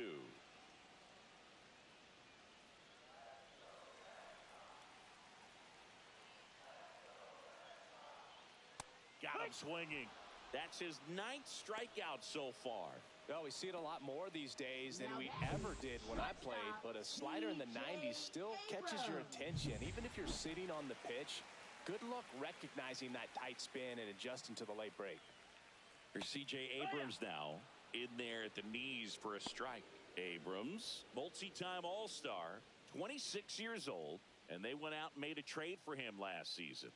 Got him swinging. That's his 9th strikeout so far. Well, we see it a lot more these days than we ever did when I played, but a slider in the 90s still catches your attention. Even if you're sitting on the pitch, good luck recognizing that tight spin and adjusting to the late break. Here's C.J. Abrams now in there at the knees for a strike. Abrams, multi-time All-Star, 26 years old, and they went out and made a trade for him last season.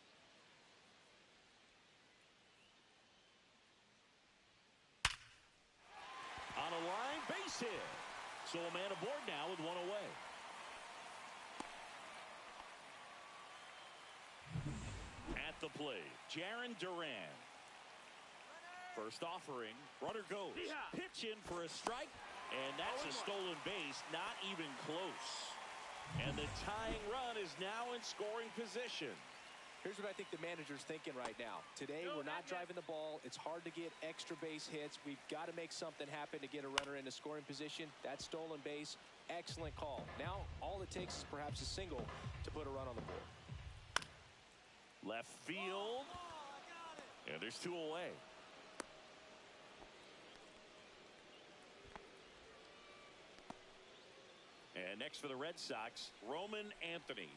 On a line, base hit. So a man aboard now with 1 away. At the plate, Jarren Duran. First offering, runner goes. Pitch in for a strike, and that's a stolen base, not even close. And the tying run is now in scoring position. Here's what I think the manager's thinking right now. Today, we're not driving the ball. It's hard to get extra base hits. We've got to make something happen to get a runner into scoring position. That stolen base, excellent call. Now, all it takes is perhaps a single to put a run on the board. Left field. And there's 2 away. And next for the Red Sox, Roman Anthony.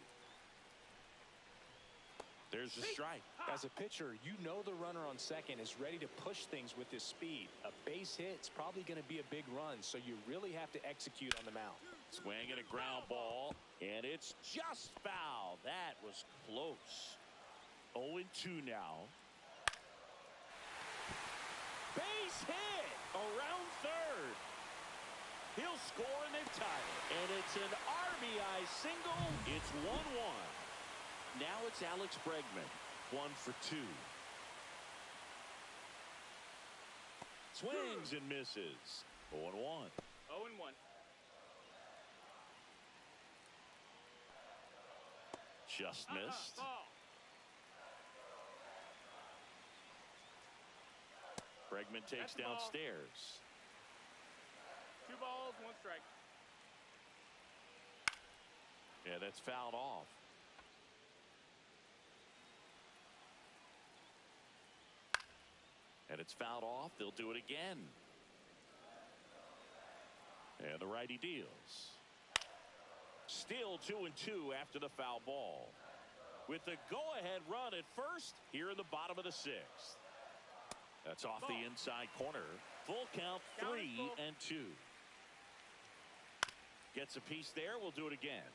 There's the strike. As a pitcher, you know the runner on second is ready to push things with his speed. A base hit's probably going to be a big run, so you really have to execute on the mound. Swing and a ground ball, and it's just foul. That was close. 0-2 now. Base hit around third. He'll score and they've tied it. And it's an RBI single. It's 1-1. Now it's Alex Bregman, 1 for 2. Swings and misses. 0-1. 0-1. Just missed. Ball. Bregman takes That's the ball. downstairs. 2 balls, 1 strike. Yeah, that's fouled off. And it's fouled off. They'll do it again. And the righty deals. Still 2-2 after the foul ball. With the go-ahead run at first here in the bottom of the 6th. That's off the inside corner. Full count, 3-2. Gets a piece there. We'll do it again.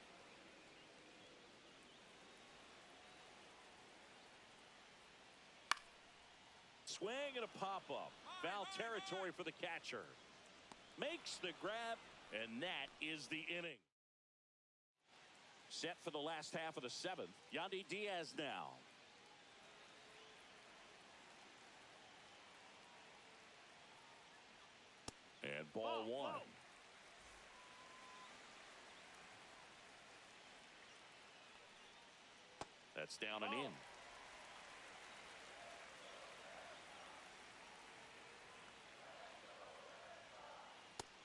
Swing and a pop-up. Foul territory for the catcher. Makes the grab, and that is the inning. Set for the last half of the 7th. Yandy Diaz now. And ball 1. That's down and in.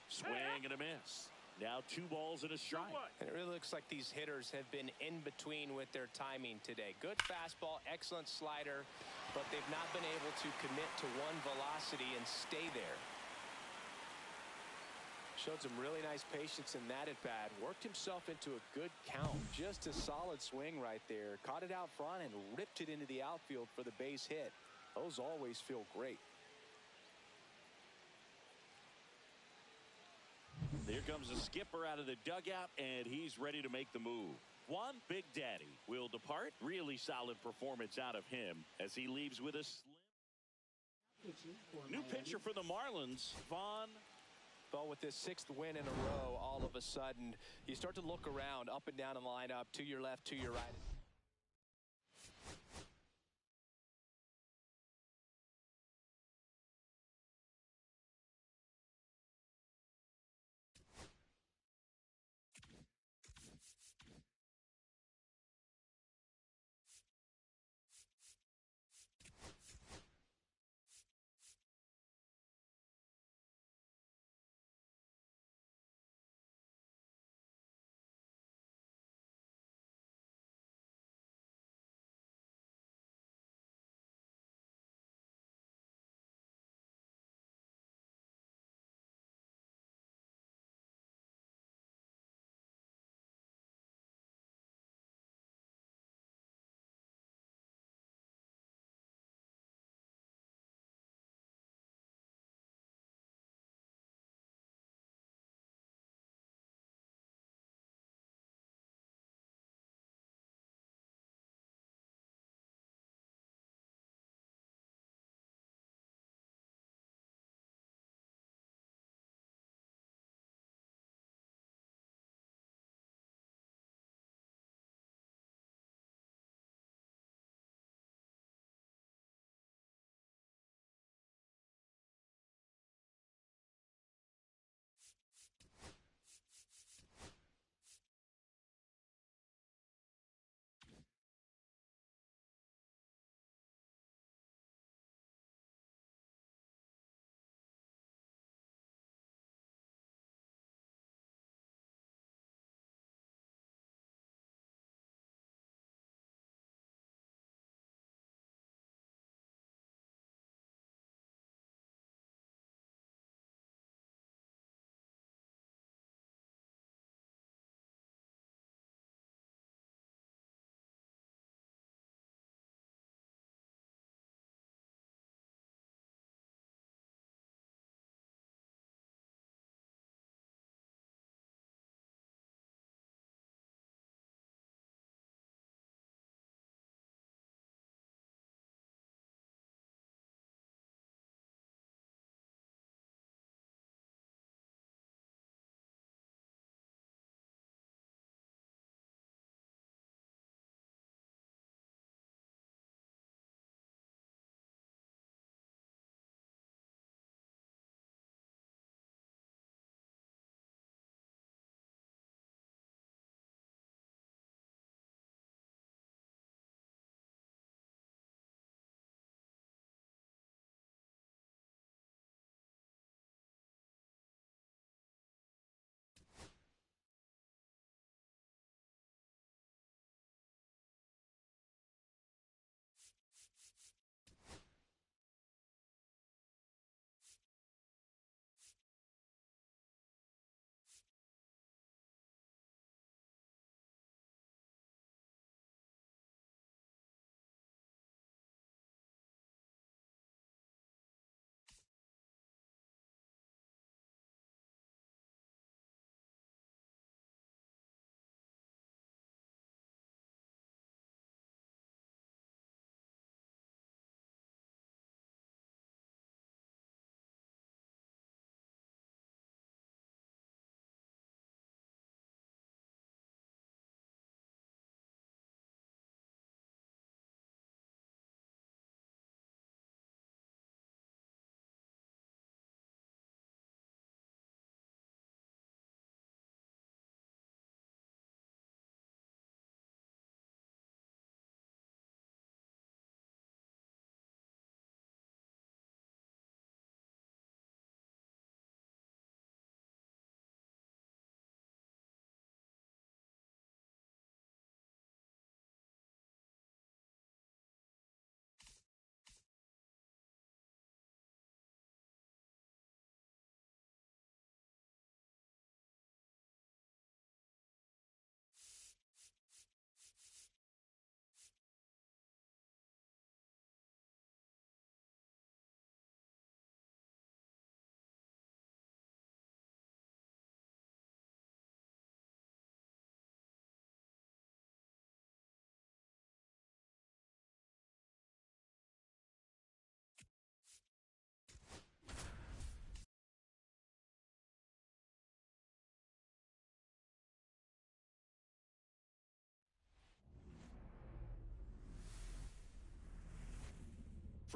Swing and a miss. Now 2 balls and a strike. And it really looks like these hitters have been in between with their timing today. Good fastball, excellent slider, but they've not been able to commit to one velocity and stay there. Showed some really nice patience in that at bat. Worked himself into a good count. Just a solid swing right there. Caught it out front and ripped it into the outfield for the base hit. Those always feel great. Here comes the skipper out of the dugout, and he's ready to make the move. Juan Big Daddy will depart. Really solid performance out of him as he leaves with a slim. New pitcher for the Marlins, Vaughn. Well, with this 6th win in a row, all of a sudden, you start to look around, up and down the lineup, to your left, to your right.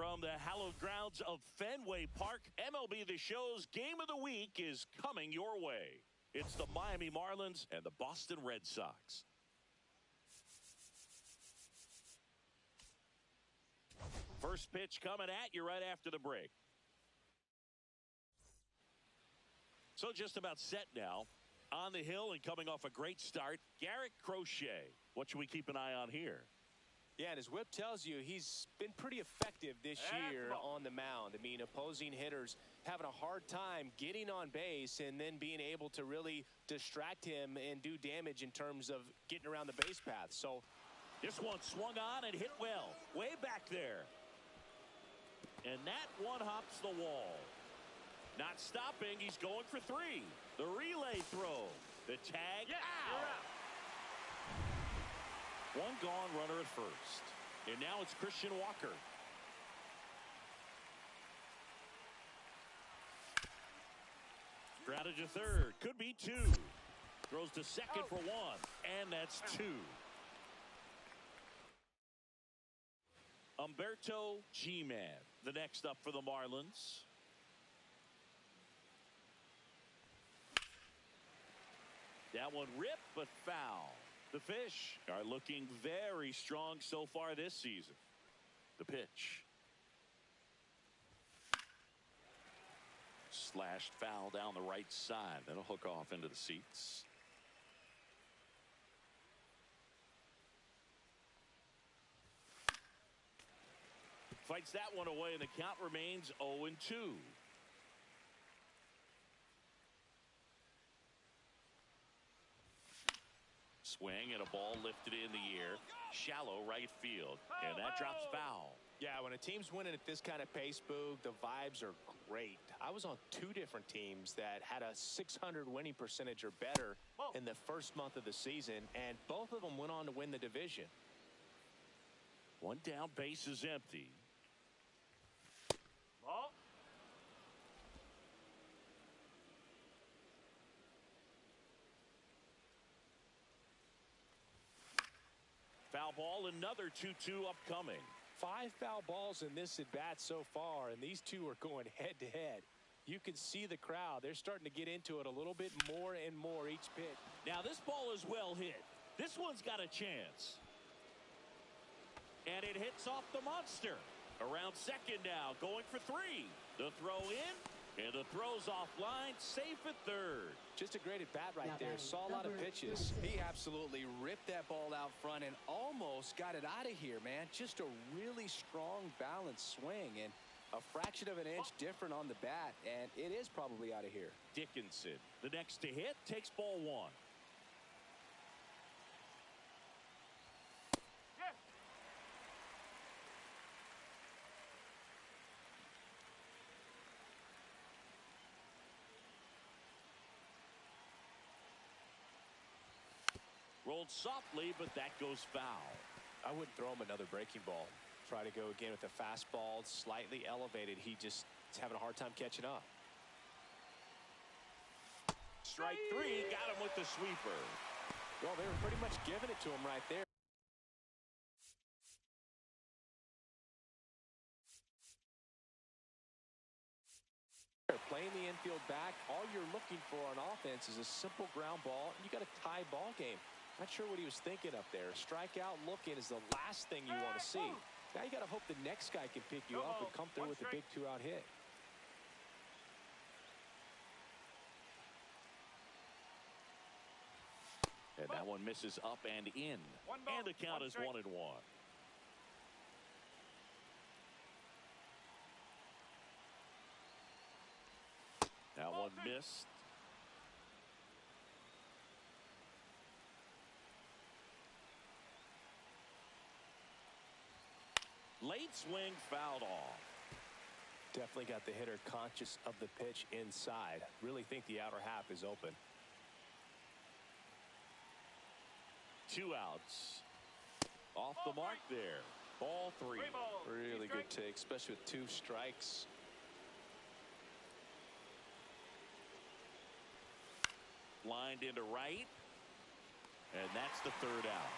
From the hallowed grounds of Fenway Park, MLB The Show's Game of the Week is coming your way. It's the Miami Marlins and the Boston Red Sox. First pitch coming at you right after the break. So just about set now. On the hill and coming off a great start, Garrett Crochet. What should we keep an eye on here? Yeah, and his whip tells you he's been pretty effective this year on the mound. I mean, opposing hitters having a hard time getting on base and then being able to really distract him and do damage in terms of getting around the base path. So this one swung on and hit well, way back there. And that one hops the wall. Not stopping, he's going for three. The relay throw, the tag, out. One gone runner at first. And now it's Christian Walker. Grounded to third. Could be two. Throws to second for one. And that's two. Humberto G-Man, the next up for the Marlins. That one ripped, but foul. The Fish are looking very strong so far this season. The pitch. Slashed foul down the right side. That'll hook off into the seats. Fights that one away, and the count remains 0-2. Swing and a ball lifted in the air. Shallow right field. And that drops foul. Yeah, when a team's winning at this kind of pace, Boog, the vibes are great. I was on two different teams that had a .600 winning percentage or better in the first month of the season, and both of them went on to win the division. One down, base is empty. Ball. Foul ball, another 2-2 upcoming. 5 foul balls in this at-bat so far, and these two are going head-to-head. You can see the crowd. They're starting to get into it a little bit more and more each pitch. Now this ball is well hit. This one's got a chance. And it hits off the monster. Around second now, going for three. The throw in, and the throw's offline, safe at third. Just a great at-bat right there. Saw a lot of pitches. He absolutely ripped that ball out front and almost got it out of here, man. Just a really strong, balanced swing, and a fraction of an inch different on the bat, and it is probably out of here. Dickinson, the next to hit, takes ball one. Rolled softly, but that goes foul. I wouldn't throw him another breaking ball. Try to go again with the fastball, slightly elevated. He just is having a hard time catching up. Strike three, got him with the sweeper. Well, they were pretty much giving it to him right there. Playing the infield back, all you're looking for on offense is a simple ground ball, and you got a tie ball game. Not sure what he was thinking up there. Strikeout looking is the last thing you want to see. Now you got to hope the next guy can pick you up and come through with a big two-out hit. And that one misses up and in. And the count is 1-1. That one missed. Late swing fouled off. Definitely got the hitter conscious of the pitch inside. Really think the outer half is open. 2 outs. Off the mark there. Ball 3. Really good take, especially with 2 strikes. Lined into right. And that's the 3rd out.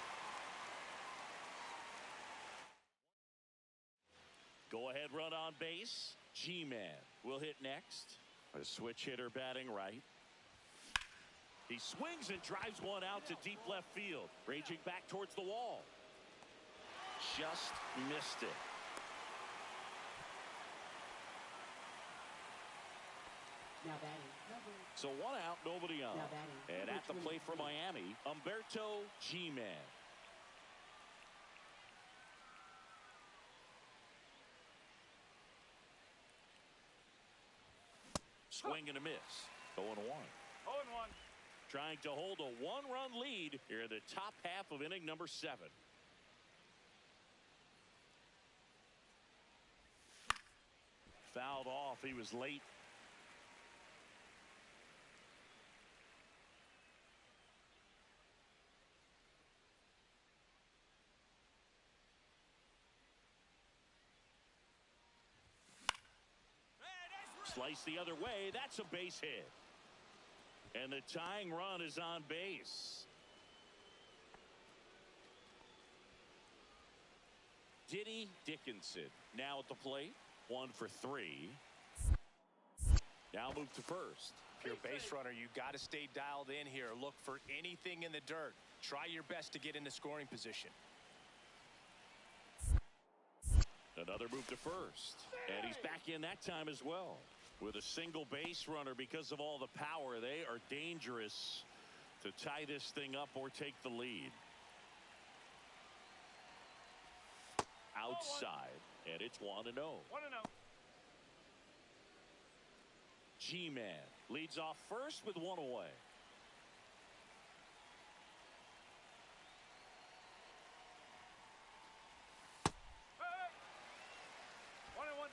Go ahead run on base. G-Man will hit next. A switch hitter batting right. He swings and drives one out to deep left field. Raging back towards the wall. Just missed it. Now batting. So one out, nobody on. Now batting. And at the plate for Miami, Humberto G-Man. Swing and a miss. 0-1. 0-1. Trying to hold a one-run lead here in the top half of inning number 7. Fouled off. He was late. Slice the other way. That's a base hit. And the tying run is on base. Diddy Dickinson now at the plate. 1 for 3. Now move to first. If you're a base runner, you got to stay dialed in here. Look for anything in the dirt. Try your best to get into scoring position. Another move to first. And he's back in that time as well. With a single base runner, because of all the power, they are dangerous to tie this thing up or take the lead. Outside, and it's 1-0. 1-0. G-Man leads off first with 1 away. Hey! 1-1.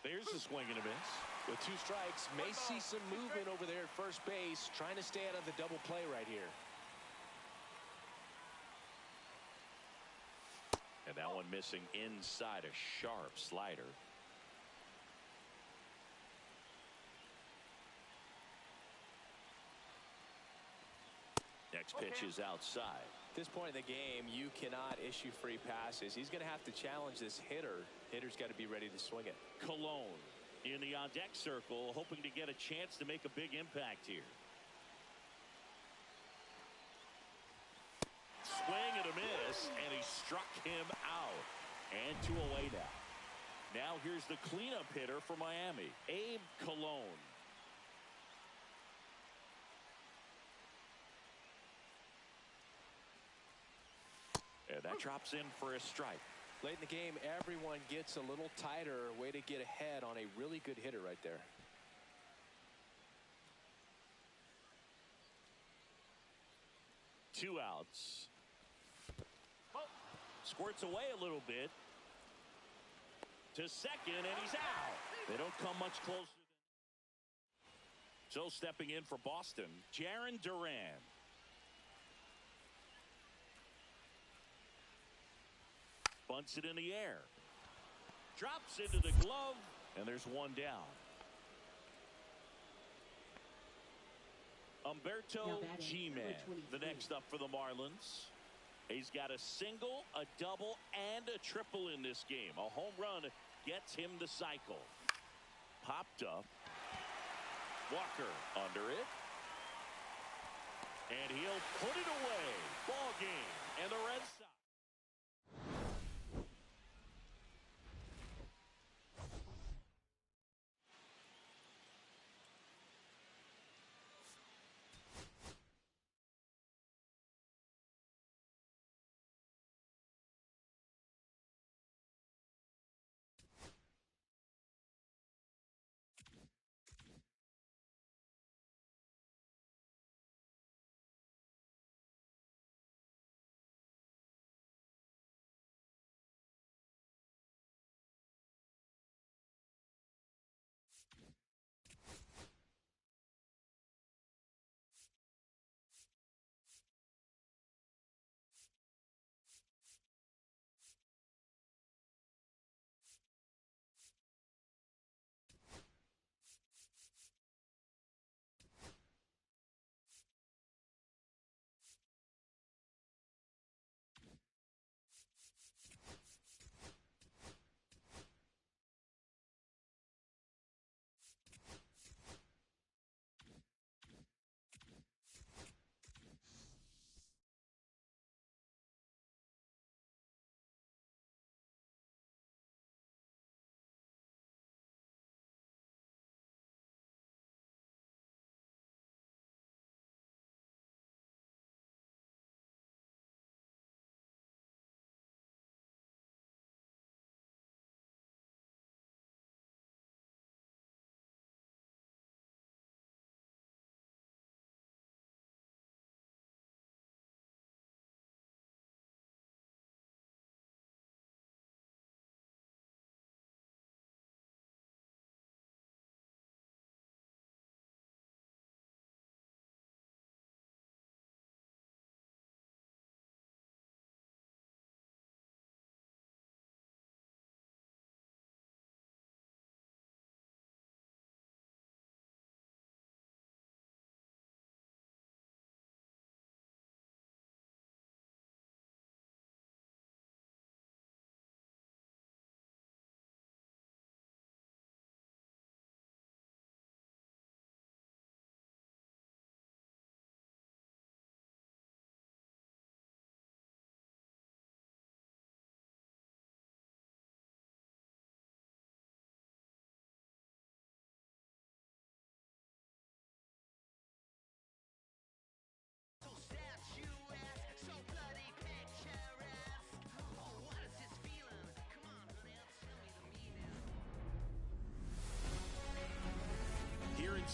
There's a swing and a miss. With 2 strikes, may see some movement over there at first base, trying to stay out of the double play right here. And that one missing inside, a sharp slider. Next pitch is outside. At this point in the game, you cannot issue free passes. He's going to have to challenge this hitter. Hitter's got to be ready to swing it. Cologne in the on-deck circle, hoping to get a chance to make a big impact here. Swing and a miss, and he struck him out. And 2 away now. Now here's the cleanup hitter for Miami, Abe Cologne. And that drops in for a strike. Late in the game, everyone gets a little tighter. Way to get ahead on a really good hitter right there. Two outs. Squirts away a little bit. To second, and he's out. They don't come much closer. So stepping in for Boston, Jarren Duran. Bunts it in the air. Drops into the glove, and there's one down. Humberto G-Man, the next up for the Marlins. He's got a single, a double, and a triple in this game. A home run gets him the cycle. Popped up. Walker under it. And he'll put it away. Ball game. And the Red Sox.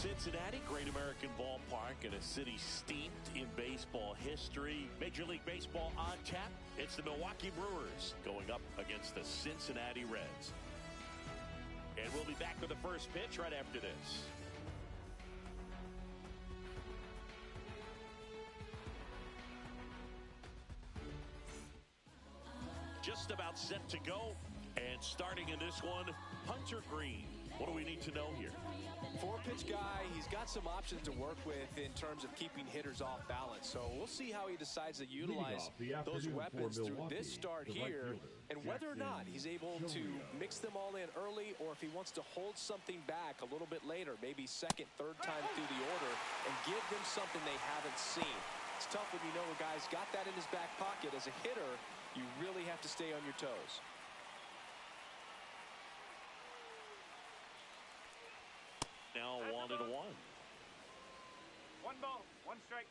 Cincinnati, great American ballpark in a city steeped in baseball history. Major League Baseball on tap. It's the Milwaukee Brewers going up against the Cincinnati Reds. And we'll be back with the first pitch right after this. Just about set to go. And starting in this one, Hunter Green. What do we need to know here? Four-pitch guy, he's got some options to work with in terms of keeping hitters off balance. So we'll see how he decides to utilize those weapons through this start here, and whether or not he's able to mix them all in early, or if he wants to hold something back a little bit later, maybe second, third time through the order, and give them something they haven't seen. It's tough when you know a guy's got that in his back pocket. As a hitter, you really have to stay on your toes. Now 1-1. 1 ball, 1 strike.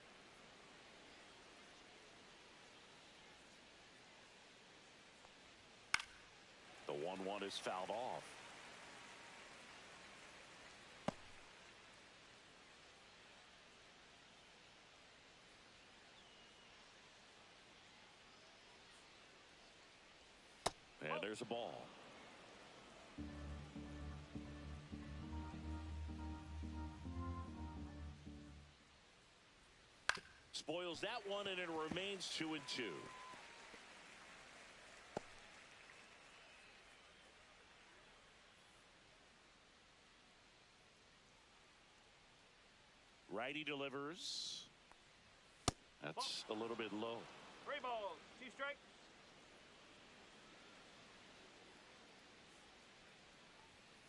The 1-1 is fouled off. And there's a ball. Spoils that one, and it remains 2-2. Righty delivers. That's a little bit low. 3 balls, 2 strikes.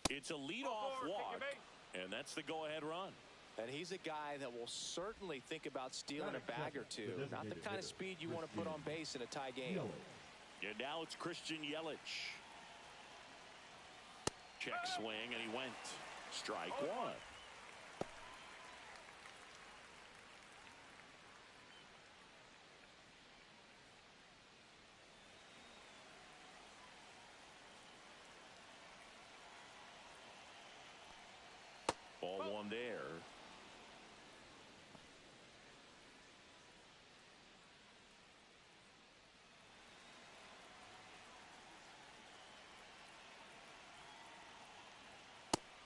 It's a leadoff walk, and that's the go-ahead run. And he's a guy that will certainly think about stealing a bag or two. Not the kind of speed you want to put on base in a tie game. And now it's Christian Yelich. Check swing, and he went. Strike one. Ball one there.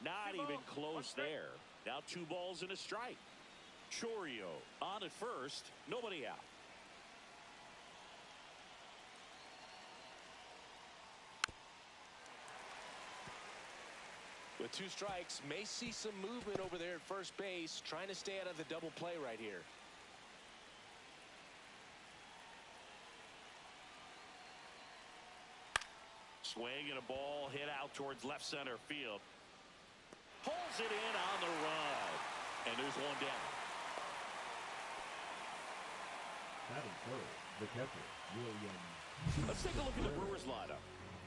Not even close there. Now 2 balls and a strike. Chorio on at first. Nobody out. With 2 strikes, may see some movement over there at first base, trying to stay out of the double play right here. Swing and a ball hit out towards left center field. Pulls it in on the run. And there's one down. Batting third, the catcher, Williams. Let's take a look at the Brewers lineup.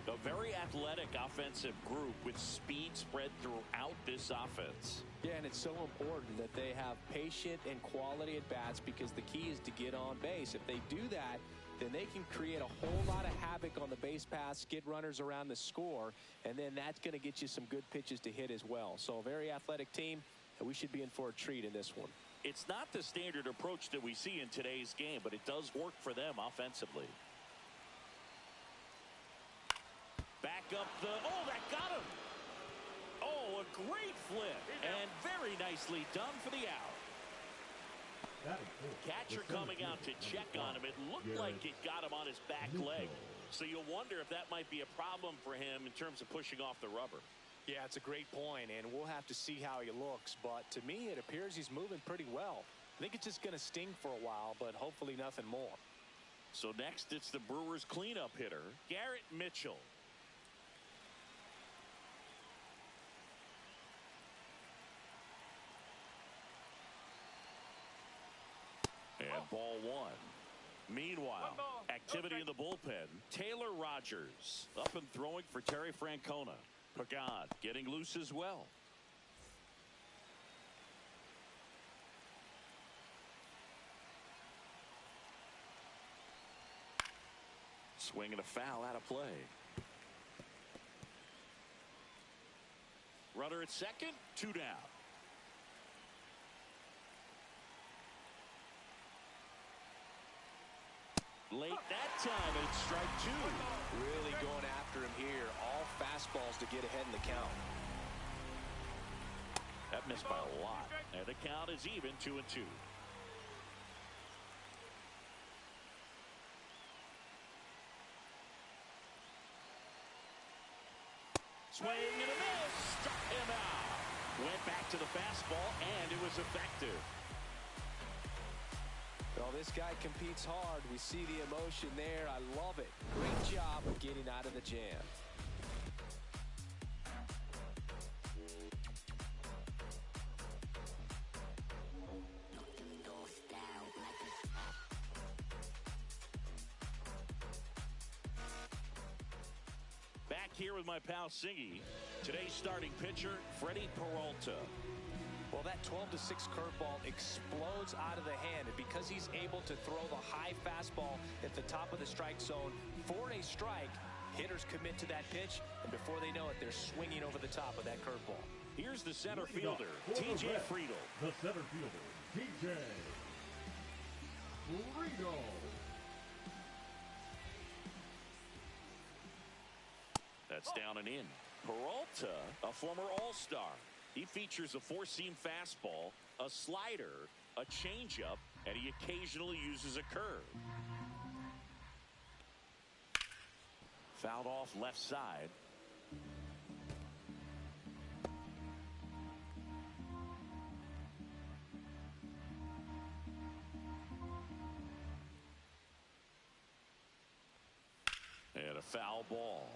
A very athletic offensive group with speed spread throughout this offense. Yeah, and it's so important that they have patient and quality at bats, because the key is to get on base. If they do that, then they can create a whole lot of havoc on the base paths, skid runners around the score, and then that's going to get you some good pitches to hit as well. So a very athletic team, and we should be in for a treat in this one. It's not the standard approach that we see in today's game, but it does work for them offensively. Back up the... Oh, that got him! Oh, a great flip, and very nicely done for the out. Catcher coming out to check on him. It looked like it got him on his back leg. So you'll wonder if that might be a problem for him in terms of pushing off the rubber. Yeah, it's a great point, and we'll have to see how he looks. But to me, it appears he's moving pretty well. I think it's just going to sting for a while, but hopefully nothing more. So next, it's the Brewers cleanup hitter, Garrett Mitchell. And ball one. Meanwhile, activity in the bullpen. Taylor Rogers up and throwing for Terry Francona. Pagan getting loose as well. Swing and a foul out of play. Runner at second, 2 down. Late that time, and it's strike two. Really going after him here. All fastballs to get ahead in the count. That missed by a lot. And the count is even, 2-2. Swing and a miss. Struck him out. Went back to the fastball, and it was effective. Well, this guy competes hard. We see the emotion there. I love it. Great job of getting out of the jam. Back here with my pal Singy. Today's starting pitcher, Freddie Peralta. Well, that 12-6 curveball explodes out of the hand, and because he's able to throw the high fastball at the top of the strike zone for a strike, hitters commit to that pitch, and before they know it, they're swinging over the top of that curveball. Here's the center fielder, T.J. Friedel. The center fielder, T.J. Friedel. That's down and in. Peralta, a former All-Star. He features a four-seam fastball, a slider, a changeup, and he occasionally uses a curve. Fouled off left side. And a foul ball.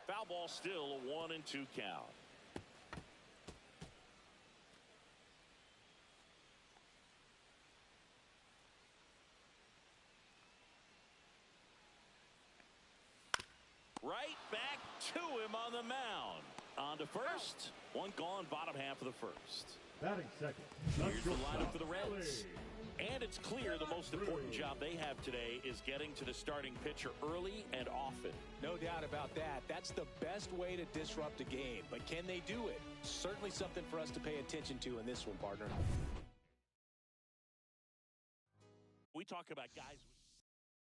Foul ball, still a 1-2 count. Right back to him on the mound. On to first. One gone, bottom half of the first. Batting second. Here's the lineup for the Reds. And it's clear the most important job they have today is getting to the starting pitcher early and often. No doubt about that. That's the best way to disrupt a game. But can they do it? Certainly something for us to pay attention to in this one, partner. We talk about guys.